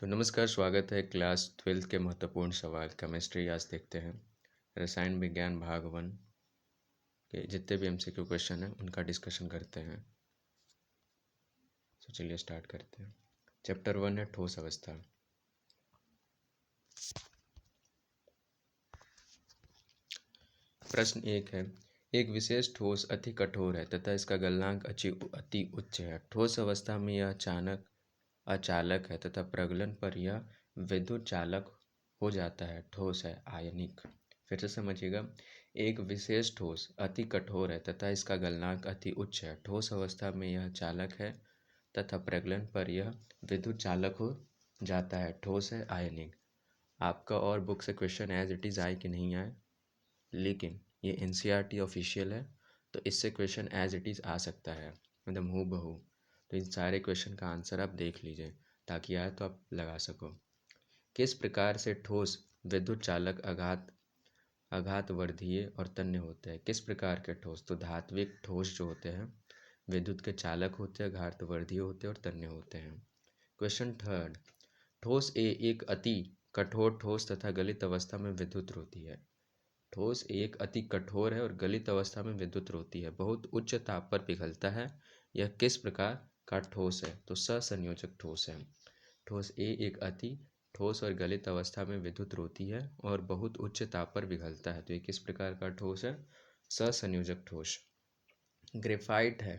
तो नमस्कार, स्वागत है क्लास 12th के महत्वपूर्ण सवाल केमिस्ट्री। आज देखते हैं रसायन विज्ञान भाग 1 के जितने भी एमसीक्यू क्वेश्चन हैं उनका डिस्कशन करते हैं। तो चलिए स्टार्ट करते हैं। चैप्टर 1 है ठोस अवस्था। प्रश्न 1 है, एक विशेष ठोस अति कठोर है तथा इसका गलनांक अति उच्च है। ठोस अवस्था में यह अचालक है तथा प्रगलन पर यह विद्युत चालक हो जाता है। ठोस है, आयनिक। फिर से समझिएगा, एक विशेष ठोस अति कठोर है तथा इसका गलनांक अति उच्च है। ठोस अवस्था में यह चालक है तथा प्रगलन पर यह विद्युत चालक हो जाता है। ठोस है, आयनिक। आपका और बुक से क्वेश्चन एज इट इज़ आए कि नहीं आए, लेकिन ये एनसीईआरटी ऑफिशियल है तो इससे क्वेश्चन एज इट इज़ आ सकता है, मतलब हूबहू। तो इन सारे क्वेश्चन का आंसर आप देख लीजिए ताकि आए तो आप लगा सको। किस प्रकार से ठोस विद्युत चालक आघातवर्धीय और तन्य होते हैं? किस प्रकार के ठोस? तो धात्विक ठोस जो होते हैं विद्युत के चालक होते हैं, आघातवर्धीय होते हैं और तन्य होते हैं। क्वेश्चन 3, ठोस ए एक अति कठोर ठोस तथा गलित अवस्था में विद्युत रोधी है। ठोस एक अति कठोर है और गलित अवस्था में विद्युत रोधी है, बहुत उच्च ताप पर पिघलता है। यह किस प्रकार का ठोस है? तो असंयोजक ठोस है। ठोस ए एक अति ठोस और गलित अवस्था में विद्युत रोधी है और बहुत उच्च ताप पर पिघलता है, तो ये किस प्रकार का ठोस है? असंयोजक ठोस। ग्रेफाइट है,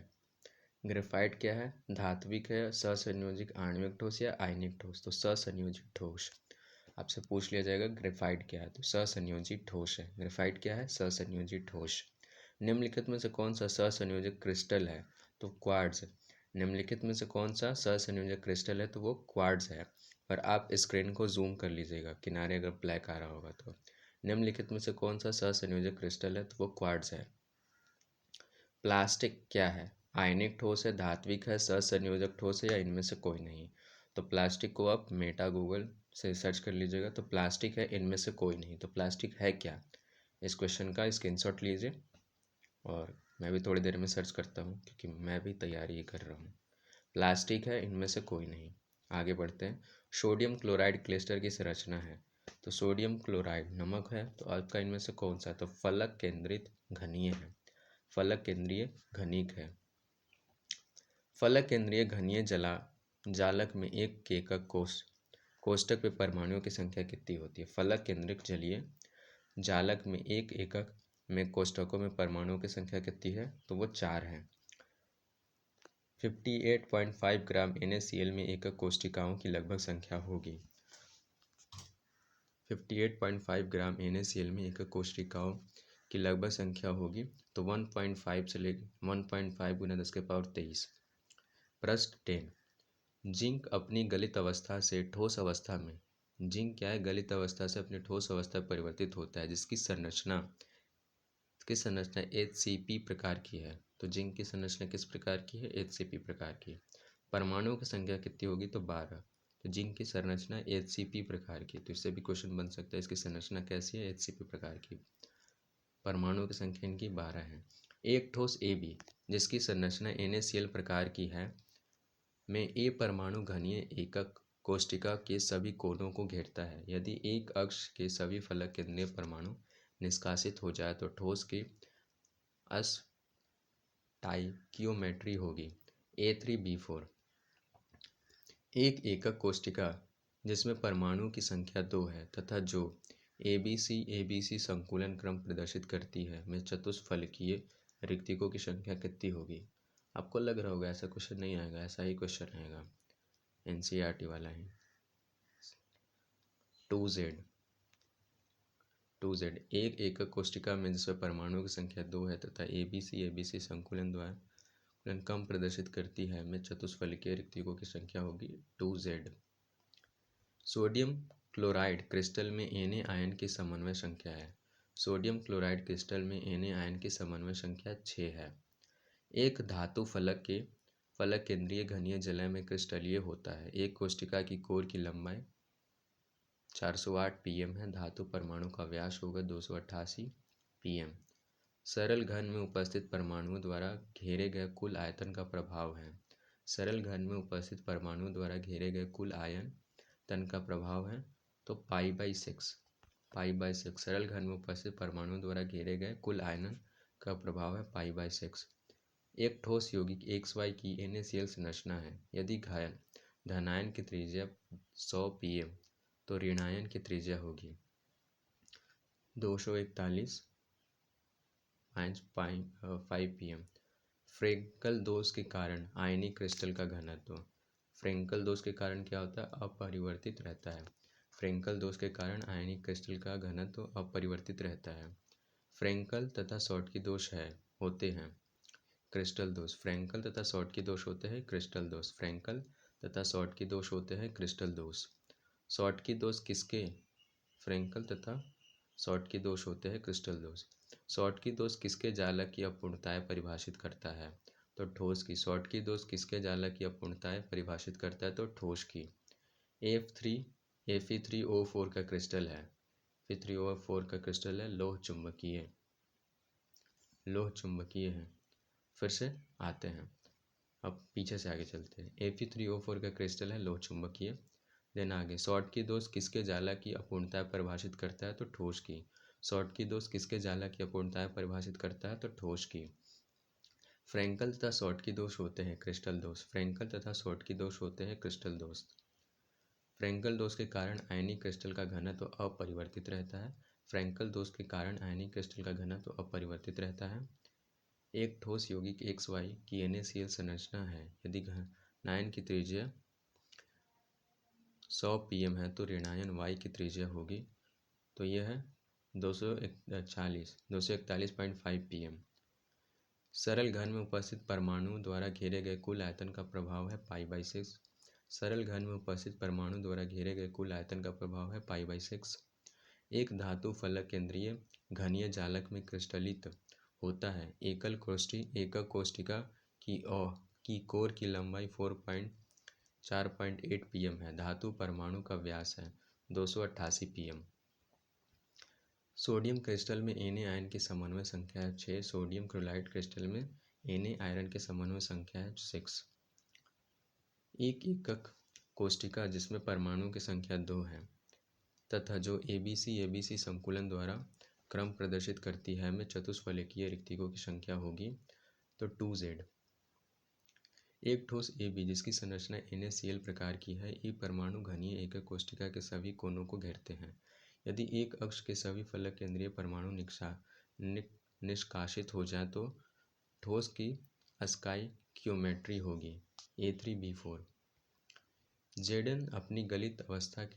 ग्रेफाइट क्या है? धात्विक है, असंयोजिक आणविक ठोस या आयनिक ठोस? तो असंयोजिक ठोस। आपसे पूछ लिया जाएगा ग्रेफाइट क्या है, तो असंयोजित ठोस है। ग्रेफाइट क्या है? असंयोजित ठोस। निम्नलिखित में से कौन सा असंयोजक क्रिस्टल है? तो क्वार्ट्ज। निम्नलिखित में से कौन सा असंयोजक क्रिस्टल है? तो वो क्वार्ट्ज है। और आप स्क्रीन को जूम कर लीजिएगा, किनारे अगर ब्लैक आ रहा होगा तो। निम्नलिखित में से कौन सा असंयोजक क्रिस्टल है? तो वो क्वार्ट्ज है। प्लास्टिक क्या है? आयनिक ठोस है, धात्विक है, असंयोजक ठोस है या इनमें से कोई नहीं? तो प्लास्टिक को आप मेटा गूगल से सर्च कर लीजिएगा, तो प्लास्टिक है, इनमें से कोई नहीं। तो प्लास्टिक है क्या? इस क्वेश्चन का स्क्रीनशॉट लीजिए और मैं भी थोड़ी देर में सर्च करता हूँ क्योंकि मैं भी तैयारी कर रहा हूँ। प्लास्टिक है, इनमें से कोई नहीं। आगे बढ़ते हैं। सोडियम क्लोराइड क्लिस्टर की संरचना है। तो सोडियम क्लोराइड नमक है, तो आपका इनमें से कौन सा? तो फलक केंद्रित घनीय है। फलक केंद्रीय घनिक है। फलक केंद्रीय घनीय जालक में एक एकक कोष्ठक में परमाणुओं की संख्या कितनी होती है? फलक केंद्रित जलीय जालक में एक एकक में कोष्ठकों में परमाणुओं की संख्या कितनी है? तो वो 4 है। 58.5 ग्राम NaCl में एकक कोशिकाओं की लगभग संख्या होगी। 58.5 ग्राम NaCl में एकक कोशिकाओं की लगभग संख्या होगी, तो 1.5 से लेकर 1.5 गुना 10⁻23। प्रश्न 10, जिंक अपनी गलित अवस्था से ठोस अवस्था में, जिंक क्या है? गलित अवस्था से अपनी ठोस अवस्था में परिवर्तित होता है, जिसकी संरचना HCP प्रकार की है। तो जिंक की संरचना किस प्रकार की है? HCP प्रकार की। परमाणुओं की संख्या कितनी होगी? तो 12। तो जिंक की संरचना HCP प्रकार की, तो इससे भी क्वेश्चन बन सकता है इसकी संरचना कैसी है? HCP प्रकार की। परमाणुओं की संख्या इनकी 12 है। एक ठोस AB जिसकी संरचना NaCl प्रकार की है में ए परमाणु घनीय एकक कोशिका के सभी कोनों को घेरता है। यदि एक अक्ष के सभी फलक केंद्रीय परमाणु निष्कासित हो जाए तो ठोस की स्टाइकियोमेट्री होगी A3B4। एक एकक कोशिका जिसमें परमाणु की संख्या 2 है तथा जो ABC संकुलन क्रम प्रदर्शित करती है में चतुष्फलकीय रिक्तिकों की संख्या कितनी होगी? आपको लग रहा होगा ऐसा क्वेश्चन नहीं आएगा, ऐसा ही क्वेश्चन आएगा, एनसीईआरटी वाला ही। 2Z एक एकक कोशिका में जिसमें परमाणुओं की संख्या 2 है तथा ABC संकुलन द्वारा कम प्रदर्शित करती है में चतुष्फलकीय रिक्तिकों की संख्या होगी 2Z। सोडियम क्लोराइड क्रिस्टल में Na आयन की समन्वय संख्या है। सोडियम क्लोराइड क्रिस्टल में Na आयन की समन्वय संख्या 6 है। एक धातु फलक केंद्रीय घनीय जलय में क्रिस्टलीय होता है। एक कोशिका की कोर की लंबाई 408 pm है। धातु परमाणु का व्यास होगा 288 pm। सरल घन में उपस्थित परमाणुओं द्वारा घेरे गए कुल आयतन का प्रभाव है। सरल घन में उपस्थित परमाणुओं द्वारा घेरे गए कुल आयन आयतन का प्रभाव है तो पाई/6। सरल घन में उपस्थित परमाणु द्वारा घेरे गए कुल आयतन का प्रभाव है पाई/6। एक ठोस यौगिक XY की NaCl संरचना है। यदि धनायन की त्रिज्या 100 pm तो ऋणायन की त्रिज्या होगी 241 5 pm। फ्रेंकल दोष के कारण आयनिक क्रिस्टल का घनत्व। फ्रेंकल दोष के कारण क्या होता है? अपरिवर्तित रहता है। फ्रेंकल दोष के कारण आयनिक क्रिस्टल का घनत्व अपरिवर्तित रहता है। फ्रेंकल तथा शॉर्टकी दोष होते हैं क्रिस्टल दोष। फ्रेंकल तथा शॉर्टकी दोष होते हैं क्रिस्टल दोष। फ्रेंकल तथा शॉर्टकी दोष होते हैं क्रिस्टल दोष। शॉर्टकी दोष किसके? फ्रेंकल तथा शॉर्टकी दोष होते हैं क्रिस्टल दोष। शॉर्टकी दोष किसके जालक की अपूर्णताएं परिभाषित करता है? तो ठोस की। शॉर्टकी दोष किसके जालक की अपूर्णताएं परिभाषित करता है? तो ठोस की। Fe3O4 का क्रिस्टल है। Fe3O4 का क्रिस्टल है लोह चुंबकीय है। फिर से आते हैं, अब पीछे से आगे चलते हैं। Fe3O4 का क्रिस्टल है लोह चुंबकीय। देन आगे, शॉर्टकी दोष किसके जालक की अपूर्णताएं परिभाषित करता है? तो ठोस की। शॉर्टकी दोष किसके जालक की अपूर्णताएं परिभाषित करता है? तो ठोस की। फ्रेंकल तथा शॉर्टकी दोष होते हैं क्रिस्टल दोष। फ्रेंकल तथा शॉर्टकी दोष होते हैं क्रिस्टल दोष। फ्रेंकल दोष के कारण आयनिक क्रिस्टल का घनत्व अपरिवर्तित रहता है। फ्रेंकल दोष के कारण आयनिक क्रिस्टल का घनत्व अपरिवर्तित रहता है। एक ठोस यौगिक XY की NaCl संरचना है। यदि घनायन की त्रिज्या 100 pm है तो ऋणायन Y की त्रिज्या होगी, तो यह है 241.5 pm। सरल घन में उपस्थित परमाणु द्वारा घेरे गए कुल आयतन का प्रभाव है पाई/6। सरल घन में उपस्थित परमाणु द्वारा घेरे गए कुल आयतन का प्रभाव है पाई/6। एक धातु फलक केंद्रीय घनीय जालक में क्रिस्टलित होता है। एकक कोष्ठिका की कोर की लंबाई 4.8 pm है। धातु परमाणु का व्यास है 288 pm। सोडियम क्रिस्टल में Na आयन की समन्वय संख्या है 6। सोडियम क्लोराइड क्रिस्टल में Na आयरन की समन्वय संख्या है 6। एक एकक कोष्ठिका जिसमें परमाणु की संख्या 2 है तथा जो ABC संकुलन द्वारा क्रम प्रदर्शित करती है में चतुष्फलकीय रिक्तिकों की संख्या होगी तो 2Z। एक ठोस AB जिसकी संरचना NaCl प्रकार की है। ई परमाणु घनीय एकक कोष्ठिका के सभी कोनों को घेरते हैं। यदि एक अक्ष के सभी फलक केंद्रीय परमाणु निष्कासित हो जाए तो ठोस की स्टोइकियोमेट्री होगी A3B4। Zn अपनी गलित अवस्था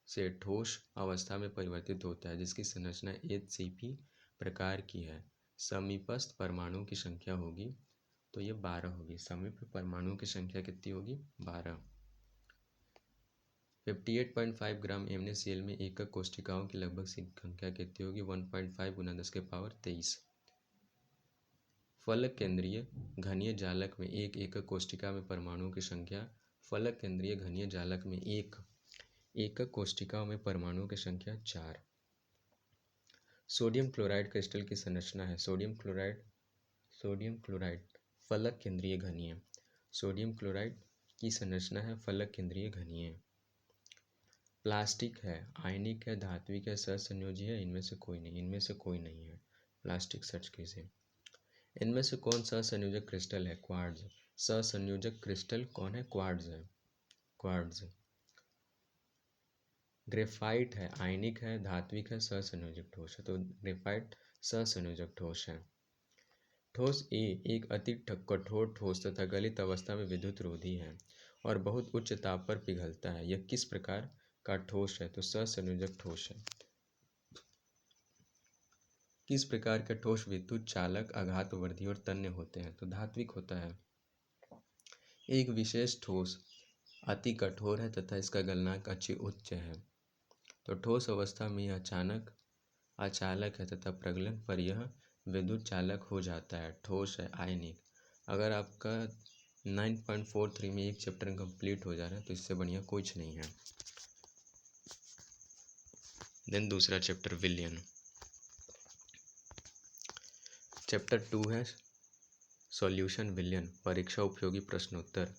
से ठोस अवस्था में परिवर्तित होता है जिसकी संरचना HCP प्रकार की है। समीपस्थ परमाणु की संख्या होगी तो ये 12 होगी। समीप परमाणु की संख्या कितनी होगी? 12। 58.5 ग्राम NaCl में एकक कोष्ठिकाओं की लगभग संख्या कितनी होगी? 1.5 × 10⁻23। फलक केंद्रीय घनीय जालक में एक एकक कोष्ठिका में परमाणुओं की संख्या। फलक केंद्रीय घनीय जालक में एक एकक कोष्ठिकाओं में परमाणुओं की संख्या 4। सोडियम क्लोराइड क्रिस्टल की संरचना है। सोडियम क्लोराइड फलक केंद्रीय घनीय। सोडियम क्लोराइड की संरचना है फलक केंद्रीय घनीय। प्लास्टिक है, आयनिक है, धात्विक है, सहसंयोजी है? इनमें से कोई नहीं है। प्लास्टिक सर्च कीजिए। इनमें से कौन सहसंयोजक क्रिस्टल है? क्वार्ट्ज। सहसंयोजक क्रिस्टल कौन है? क्वार्ट्ज है। क्वार्ट्ज। ग्रेफाइट है, आयनिक है, धात्विक है, सहसंयोजक ठोस है? तो ग्रेफाइट सहसंयोजक ठोस है। ठोस ए एक अति कठोर ठोस तथा गलित अवस्था में विद्युत रोधी है और बहुत उच्च ताप पर पिघलता है। यह किस प्रकार का ठोस है? तो सहसंयोजक ठोस है। किस प्रकार के ठोस विद्युत चालक, आघातवर्धी और तन्य होते हैं? तो धात्विक होता है। एक विशेष ठोस अति कठोर है तथा इसका गलनांक अति उच्च है तो ठोस अवस्था में यह अचालक है तथा प्रगलन पर यह विद्युत चालक हो जाता है। ठोस है, आयनिक। अगर आपका 9.43 में एक चैप्टर कंप्लीट हो जा रहा है तो इससे बढ़िया कुछ नहीं है। देन दूसरा चैप्टर विलयन। चैप्टर 2 है सॉल्यूशन विलयन, परीक्षा उपयोगी प्रश्नोत्तर।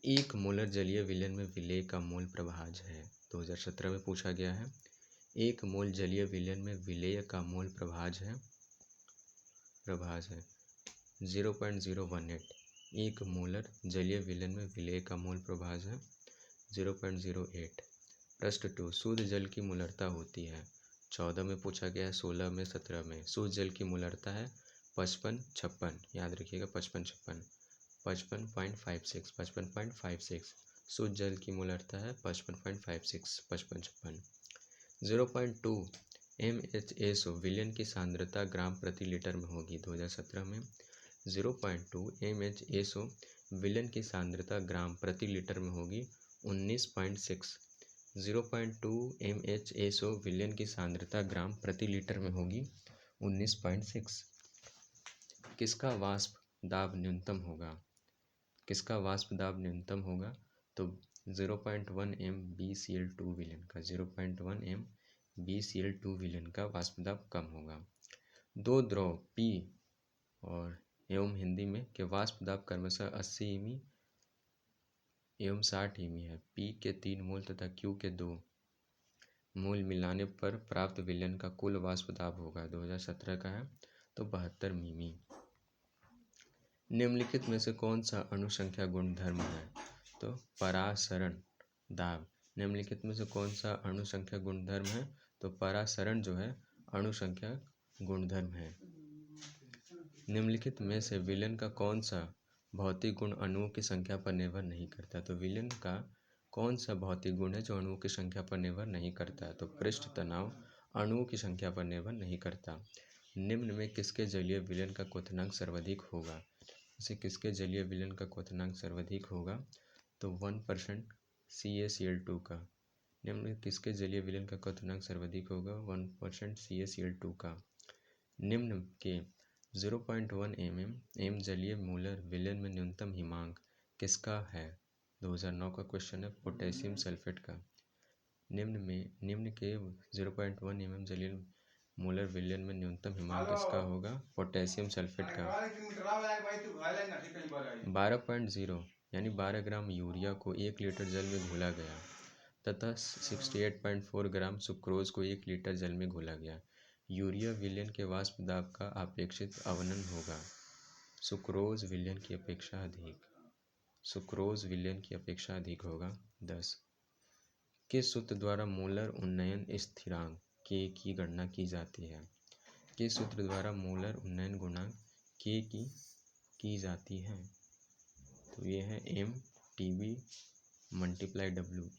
एक मोलर जलीय विलयन में विलेय का मोल प्रभाज है। 2017 में पूछा गया है। एक मोल जलीय विलयन में विलेय का मोल प्रभाज है 0.018। एक मोलर जलीय विलयन में विलेय का मोल प्रभाज है 0.08। प्रश्न 2, शुद्ध जल की मोलरता होती है। 14 में पूछा गया है, 16 में, 17 में। शुद्ध जल की मोलरता है 55-56, याद रखिएगा 55-56, 55.56। शुद्ध जल की मोलरता है 55.56, 55-56। 0.2 MHSO विलयन की सांद्रता ग्राम प्रति लीटर में होगी। 2017 में 0.2 MHSO विलयन की सांद्रता ग्राम प्रति लीटर में होगी 19.6। 0.2 MHSO विलयन की सांद्रता ग्राम प्रति लीटर में होगी 19.6। किसका वाष्प दाब न्यूनतम होगा? किसका वाष्प दाब न्यूनतम होगा? तो 0.1 MbCl2 विलयन का 0.1 MbCl2 विलयन का वाष्प दाब कम होगा। दो द्रव P और एवं हिंदी में के वाष्प दाब क्रमशः 80 ईमी एवं 60 ईमी है। P के 3 मोल तथा Q के 2 मोल मिलाने पर प्राप्त विलयन का कुल वाष्प दाब होगा। 2017 का है तो 72 मिमी। निम्नलिखित में से कौन सा अणु संख्या गुणधर्म है? तो परासरण दाब। निम्नलिखित में से कौन सा अणु संख्या गुणधर्म है? तो परासरण जो है अणु संख्या गुणधर्म है। निम्नलिखित में से विलयन का कौन सा भौतिक गुण अणुओं की संख्या पर निर्भर नहीं करता? तो विलयन का कौन सा भौतिक गुण है जो अणुओं की संख्या पर निर्भर नहीं करता है? तो पृष्ठ तनाव अणुओं की संख्या पर निर्भर नहीं करता। निम्न में किसके जलीय विलयन का क्वथनांक सर्वाधिक होगा? इसे किसके जलीय विलयन का क्वथनांक सर्वाधिक होगा? तो 1% CaCl2 का। निम्न में किसके जलीय विलयन का क्वथनांक सर्वाधिक होगा? 1% CaCl2 का। निम्न के 0.1 mm जलीय मोलर विलयन में न्यूनतम हिमांक किसका है? 2009 का क्वेश्चन है पोटेशियम सल्फेट का। निम्न के 0.1 mm जलीय मोलर विलयन में न्यूनतम हिमांक किसका होगा? पोटेशियम सल्फेट का। 12.0 यानी 12 ग्राम यूरिया को 1 लीटर जल में घोला गया तथा 68.4 ग्राम सुक्रोज को 1 लीटर जल में घोला गया। यूरिया विलयन के वाष्प दाब का अपेक्षित अवनन होगा। सुक्रोज विलयन की अपेक्षा अधिक। सुक्रोज विलयन की अपेक्षा अधिक होगा 10। किस सूत्र द्वारा मोलर उन्नयन स्थिरांक K की गणना की जाती है? किस सूत्र द्वारा मोलर उन्नयन गुणांक K की जाती है? तो ये है MTB मल्टीप्लाई W।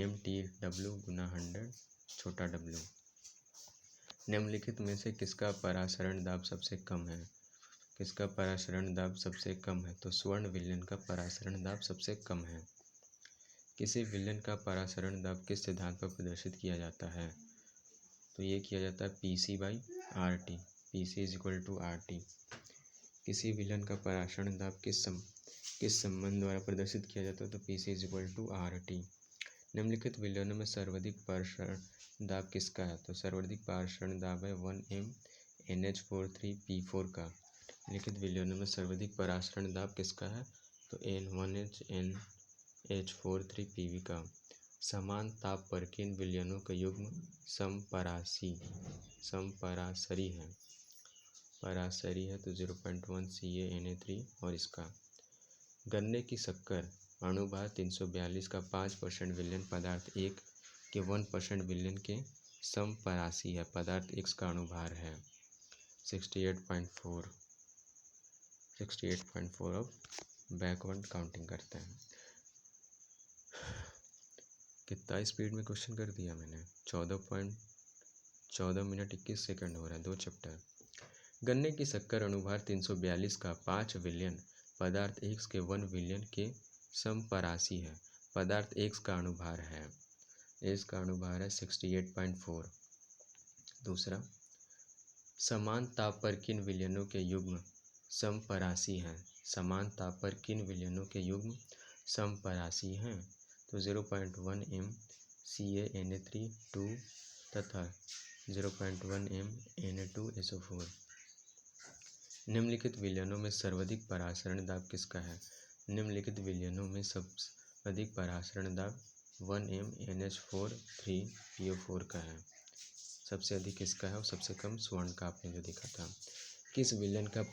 MTW गुना 100 छोटा w। निम्नलिखित में से किसका परासरण दाब सबसे कम है? किसका परासरण दाब सबसे कम है? तो स्वर्ण विलयन का परासरण दाब सबसे कम है। किसी विलयन का परासरण दाब किस सिद्धांत पर प्रदर्शित किया जाता है? तो ये किया जाता है PC/RT। PC = RT। किसी विलयन का परासरण दाब किस संबंध द्वारा प्रदर्शित किया जाता है? तो PC = RT। निम्नलिखित विलयनों में सर्वाधिक परासरण दाब किसका है? तो सर्वाधिक परासरण दाब है 1 NH43P4 का। निम्नलिखित विलयनों में सर्वाधिक परासरण दाब किसका है? तो N1NH43Pv का। समान ताप पर किन विलयनों का युग्म समपरासरी है? परासरी है तो 0.1 CaNa3 और इसका। गन्ने की शक्कर अणुभार 342 का 5% विलयन पदार्थ 1 के 1% विलयन के समपरासी है। पदार्थ X का अणुभार है 68.4। अब बैकवर्ड काउंटिंग करते हैं। कितना स्पीड में क्वेश्चन कर दिया मैंने? 14 मिनट 21 सेकंड हो रहा है। 2 चैप्टर। गन्ने की शक्कर अणुभार 342 का 5 विलयन पदार्थ X के 1 विलयन के समपरासी है। पदार्थ X का अणुभार है 68.4। दूसरा, समान ताप पर किन विलयनों के युग्म समपरासी हैं? समान ताप पर किन विलयनों के युग्म समपरासी हैं? तो 0.1 m CaNa3 तथा 0.1 m Na2SO4। निम्नलिखित विलयनों में सर्वाधिक परासरण दाब किसका है? निम्नलिखित विलयनों में सबसे अधिक परासरण दाब 1 NH4 3PO4 का है। सबसे अधिक किसका है और सबसे कम स्वर्ण का आपने जो देखा था। किसी विलयन का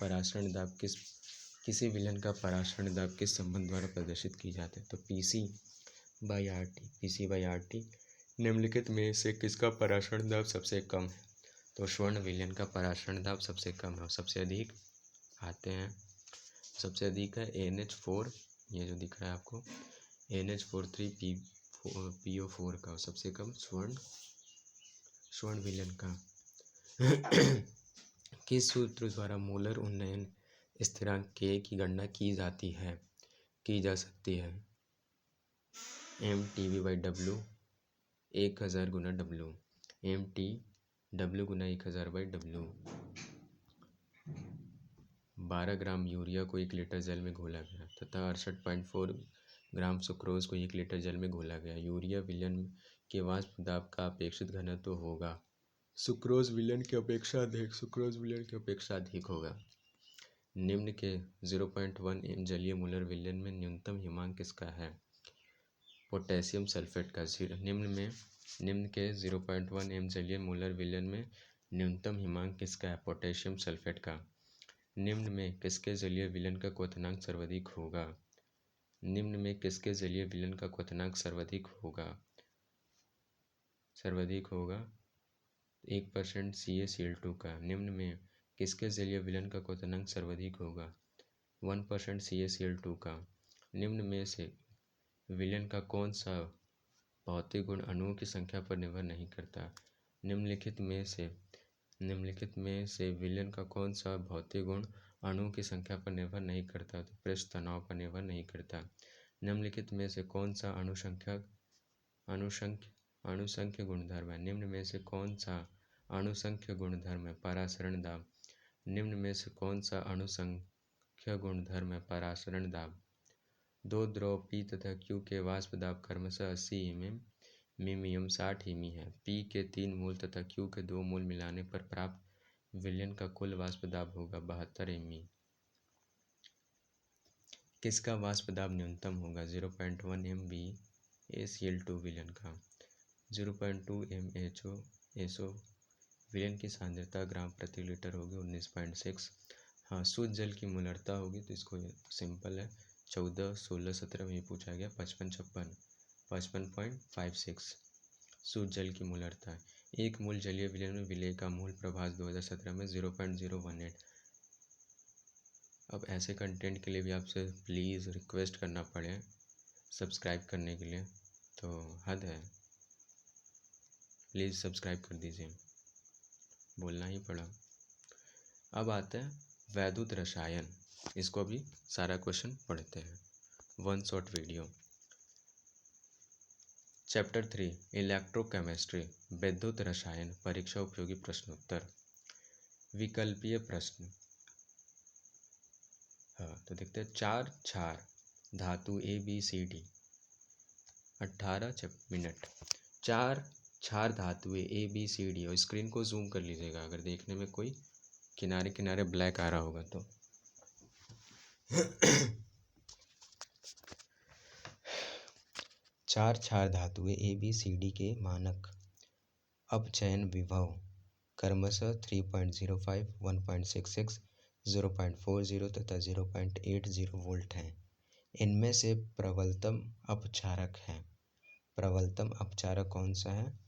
परासरण दाब किस संबंध द्वारा प्रदर्शित की जाते हैं? तो PC/RT। निम्नलिखित में से किसका परासरण दाब सबसे कम है? तो स्वर्ण विलयन का परासरण दाब सबसे कम है और सबसे अधिक आते हैं। सबसे अधिक है NH4, ये जो दिख रहा है आपको NH4 3PO4 का, और सबसे कम स्वर्ण विलयन का। किस सूत्र द्वारा मोलर उन्नयन स्थिरांक K की गणना की जा सकती है? MTV/W 1000 गुना W, MTW गुना 1000/W। 12 ग्राम यूरिया को 1 लीटर जल में घोला गया तथा 68.4 ग्राम सुक्रोज को 1 लीटर जल में घोला गया। यूरिया विलयन के वाष्प दाब का अपेक्षित घनत्व होगा। सुक्रोज विलयन की अपेक्षा अधिक होगा। निम्न के 0.1 m जलीय मोलर विलयन में न्यूनतम हिमांक किसका है? पोटेशियम सल्फेट का। निम्न के 0.1 m जलीय मोलर विलयन में न्यूनतम हिमांक किसका है? पोटेशियम सल्फेट का। निम्न में किसके जलीय विलयन का क्वथनांक सर्वाधिक होगा? 1% CaCl2 का। निम्न में किसके जलीय विलयन का क्वथनांक सर्वाधिक होगा? 1% CaCl2 का। निम्न में से विलयन का कौन सा भौतिक गुण अणुओं की संख्या पर निर्भर नहीं करता? निम्नलिखित में से विलयन का कौन सा भौतिक गुण अणुओं की संख्या पर निर्भर नहीं करता? तो पृष्ठ तनाव पर निर्भर नहीं करता। निम्नलिखित में से कौन सा अणुसंख्य गुणधर्म है? निम्न में से कौन सा अणुसंख्य गुणधर्म है? परासरण दाब। निम्न में से कौन सा अणुसंख्य गुणधर्म है? परासरण दाब। दो द्रव P तथा Q के वाष्प दाब क्रमशः 80 mm 60 mm है। P के 3 मूल तथा Q के 2 मूल मिलाने पर प्राप्त विलयन का कुल वाष्प दाब होगा 72 mm। किसका वाष्प दाब न्यूनतम होगा? 0.1 m BaCl2 विलयन का। 0.2 m HO विलयन की सांद्रता ग्राम प्रति लीटर होगी 19.6। हाँ, शुद्ध जल की मोलरता होगी, तो इसको सिंपल है 14, 16, 17 में पूछा गया 55.56 शुद्ध जल की मोलरता। एक मूल जलीय विलयन में विलेय का मूल प्रभास 2017 में 0.018। अब ऐसे कंटेंट के लिए भी आपसे प्लीज़ रिक्वेस्ट करना पड़े सब्सक्राइब करने के लिए, तो हद है। प्लीज़ सब्सक्राइब कर दीजिए, बोलना ही पड़ा। अब आता है वैद्युत रसायन, इसको अभी सारा क्वेश्चन पढ़ते हैं। 1 शॉर्ट वीडियो। चैप्टर 3 इलेक्ट्रोकेमिस्ट्री, विद्युत रसायन, परीक्षा उपयोगी प्रश्नोत्तर। विकल्पीय प्रश्न। हाँ, तो देखते हैं। 4 क्षार धातु ABCD 18 मिनट। 4 क्षार धातुएं ABCD, और स्क्रीन को जूम कर लीजिएगा अगर देखने में कोई किनारे किनारे ब्लैक आ रहा होगा तो। 4 क्षार धातुएं ABCD के मानक अपचयन विभव क्रमशः 3.05, 1.66, 0.40 तथा 0.80 वोल्ट हैं। इनमें से प्रबलतम अपचारक है। प्रबलतम अपचारक कौन सा है?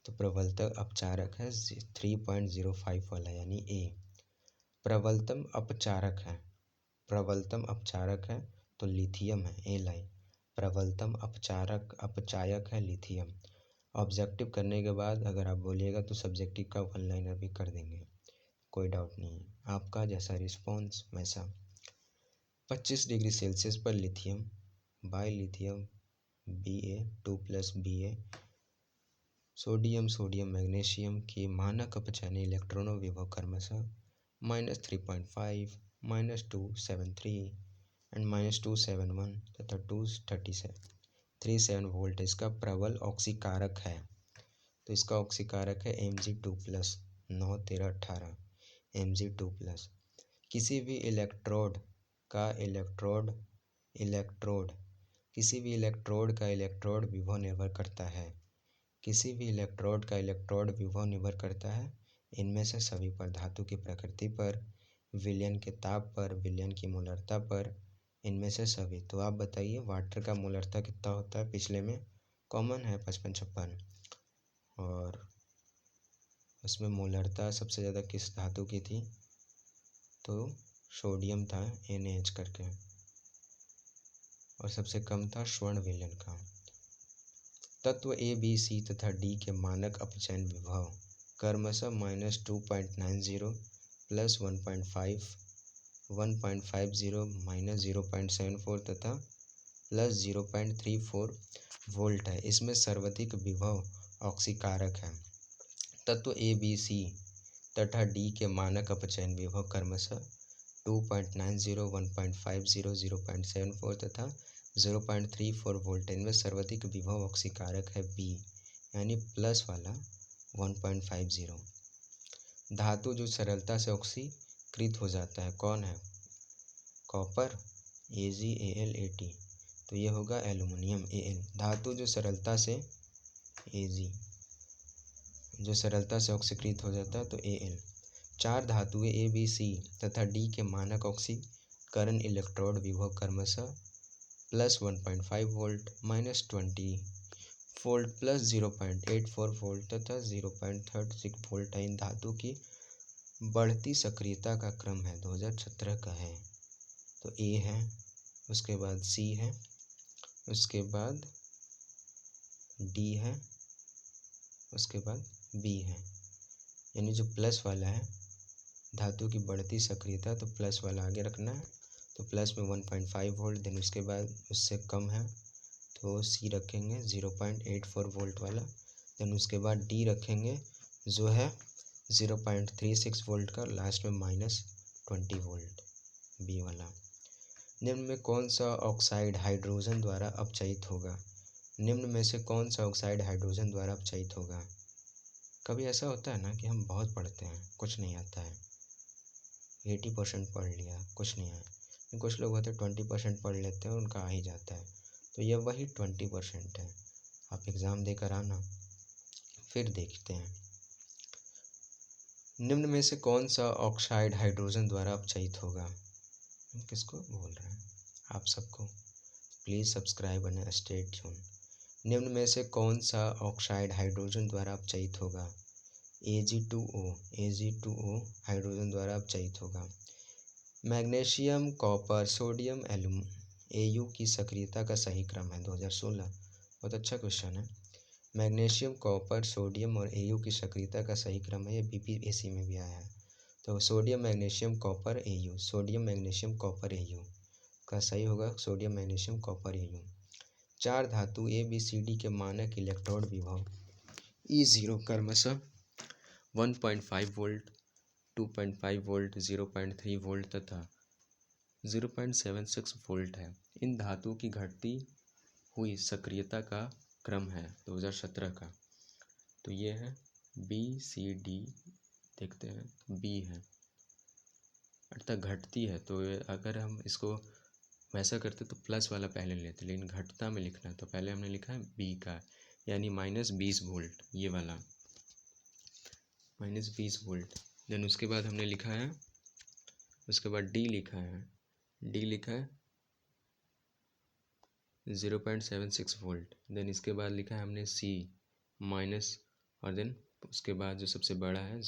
तो प्रबलतम अपचारक है 3.05 वाला, यानी A। प्रबलतम अपचारक है तो लिथियम है, A लाइन। प्रबलतम अपचायक है लिथियम। ऑब्जेक्टिव करने के बाद अगर आप बोलिएगा तो सब्जेक्टिव का 1 लाइनर भी कर देंगे, कोई डाउट नहीं है। आपका जैसा रिस्पॉन्स वैसा। 25 डिग्री सेल्सियस पर lithium by lithium Ba2+Ba sodium magnesium की मानक अपचयन इलेक्ट्रॉनों विभव क्रमशः -3.5, -273 एंड -271 तथा 237 वोल्ट। इसका प्रबल ऑक्सीकारक है, तो इसका ऑक्सीकारक है Mg2+, 9, 13, 18 Mg2+। किसी भी इलेक्ट्रोड का इलेक्ट्रोड इलेक्ट्रोड, किसी भी इलेक्ट्रोड का इलेक्ट्रोड विभव निर्भर करता है। किसी भी इलेक्ट्रोड का इलेक्ट्रोड विभव निर्भर करता है इनमें से सभी पर, धातु की प्रकृति पर, विलयन के ताप पर, विलयन की मोलरता पर, इनमें से सभी। तो आप बताइए वाटर का मोलरता कितना होता है? पिछले में कॉमन है 55-56, और उसमें मोलरता सबसे ज़्यादा किस धातु की थी? तो सोडियम था, NaH करके, और सबसे कम था स्वर्ण विलयन का। तत्व ए बी सी तथा डी के मानक अपचयन विभव क्रमशः -2.90 प्लस 1.5, 1.50 माइनस 0.74 तथा प्लस 0.34 वोल्ट है। इसमें सर्वाधिक विभव ऑक्सीकारक है। तत्व ए बी सी तथा डी के मानक अपचयन विभव क्रमशः 2.90, 1.50, 0.74 तथा 0.34 वोल्ट। इनमें सर्वाधिक विभव ऑक्सीकारक है बी, यानी प्लस वाला 1.50। धातु जो सरलता से ऑक्सीकृत हो जाता है कौन है? कॉपर, AgAl, तो ये होगा एल्युमिनियम, Al। धातु जो सरलता से Ag जो सरलता से ऑक्सीकृत हो जाता है तो Al। 4 धातुएं ए बी सी तथा डी के मानक ऑक्सीकरण इलेक्ट्रोड विभव क्रमशः plus 1.5 volt, -20 volt, plus 0.84 volt तथा 0.36 वोल्ट है। इन धातु की बढ़ती सक्रियता का क्रम है 2017 का है। तो ए है, उसके बाद सी है, उसके बाद डी है, उसके बाद बी है। यानी जो प्लस वाला है धातु की बढ़ती सक्रियता, तो प्लस वाला आगे रखना है। तो प्लस में 1.5 वोल्ट, देन उसके बाद उससे कम है तो सी रखेंगे 0.84 वोल्ट वाला। देन उसके बाद डी रखेंगे जो है 0.36 वोल्ट का, लास्ट में -20 वोल्ट बी वाला। निम्न में कौन सा ऑक्साइड हाइड्रोजन द्वारा अपचयित होगा? निम्न में से कौन सा ऑक्साइड हाइड्रोजन द्वारा अपचयित होगा? कभी ऐसा होता है ना कि हम बहुत पढ़ते हैं, कुछ नहीं आता है, 80% पढ़ लिया, कुछ नहीं आया। कुछ लोग होते हैं 20% पढ़ लेते हैं, उनका आ ही जाता है। तो यह वही 20% है। आप एग्ज़ाम देकर आना, फिर देखते हैं। निम्न में से कौन सा ऑक्साइड हाइड्रोजन द्वारा अपचयित होगा? हम किसको बोल रहे हैं? आप सबको। Please subscribe and stay tune. निम्न में से कौन सा ऑक्साइड हाइड्रोजन द्वारा अपचयित होगा? Ag2O हाइड्रोजन द्वारा अपचयित होगा। मैग्नीशियम, कॉपर, सोडियम, Au की सक्रियता का सही क्रम है 2016। बहुत अच्छा क्वेश्चन है। मैग्नीशियम, कॉपर, सोडियम और Au की सक्रियता का सही क्रम है, ये BPSC में भी आया है। तो sodium, magnesium, copper, Au, sodium, magnesium, copper, Au का सही होगा सोडियम, मैग्नीशियम, कॉपर, Au। 4 धातु ABCD के मानक इलेक्ट्रोड विभव E0 क्रमशः 1.5 वोल्ट, 2.5 वोल्ट, 0.3 वोल्ट तथा 0.76 वोल्ट है। इन धातुओं की घटती हुई सक्रियता का क्रम है 2017 का। तो ये है BCD, देखते हैं B है, अर्थात घटती है। तो अगर हम इसको वैसा करते तो प्लस वाला पहले लेते, लेकिन घटता में लिखना है तो पहले हमने लिखा है B का, यानी -20 वोल्ट, ये वाला -20 वोल्ट। देन उसके बाद हमने लिखा है, उसके बाद D लिखा है, D लिखा है 0.76 वोल्ट। देन इसके बाद लिखा है हमने C माइनस, और देन उसके बाद जो सबसे बड़ा है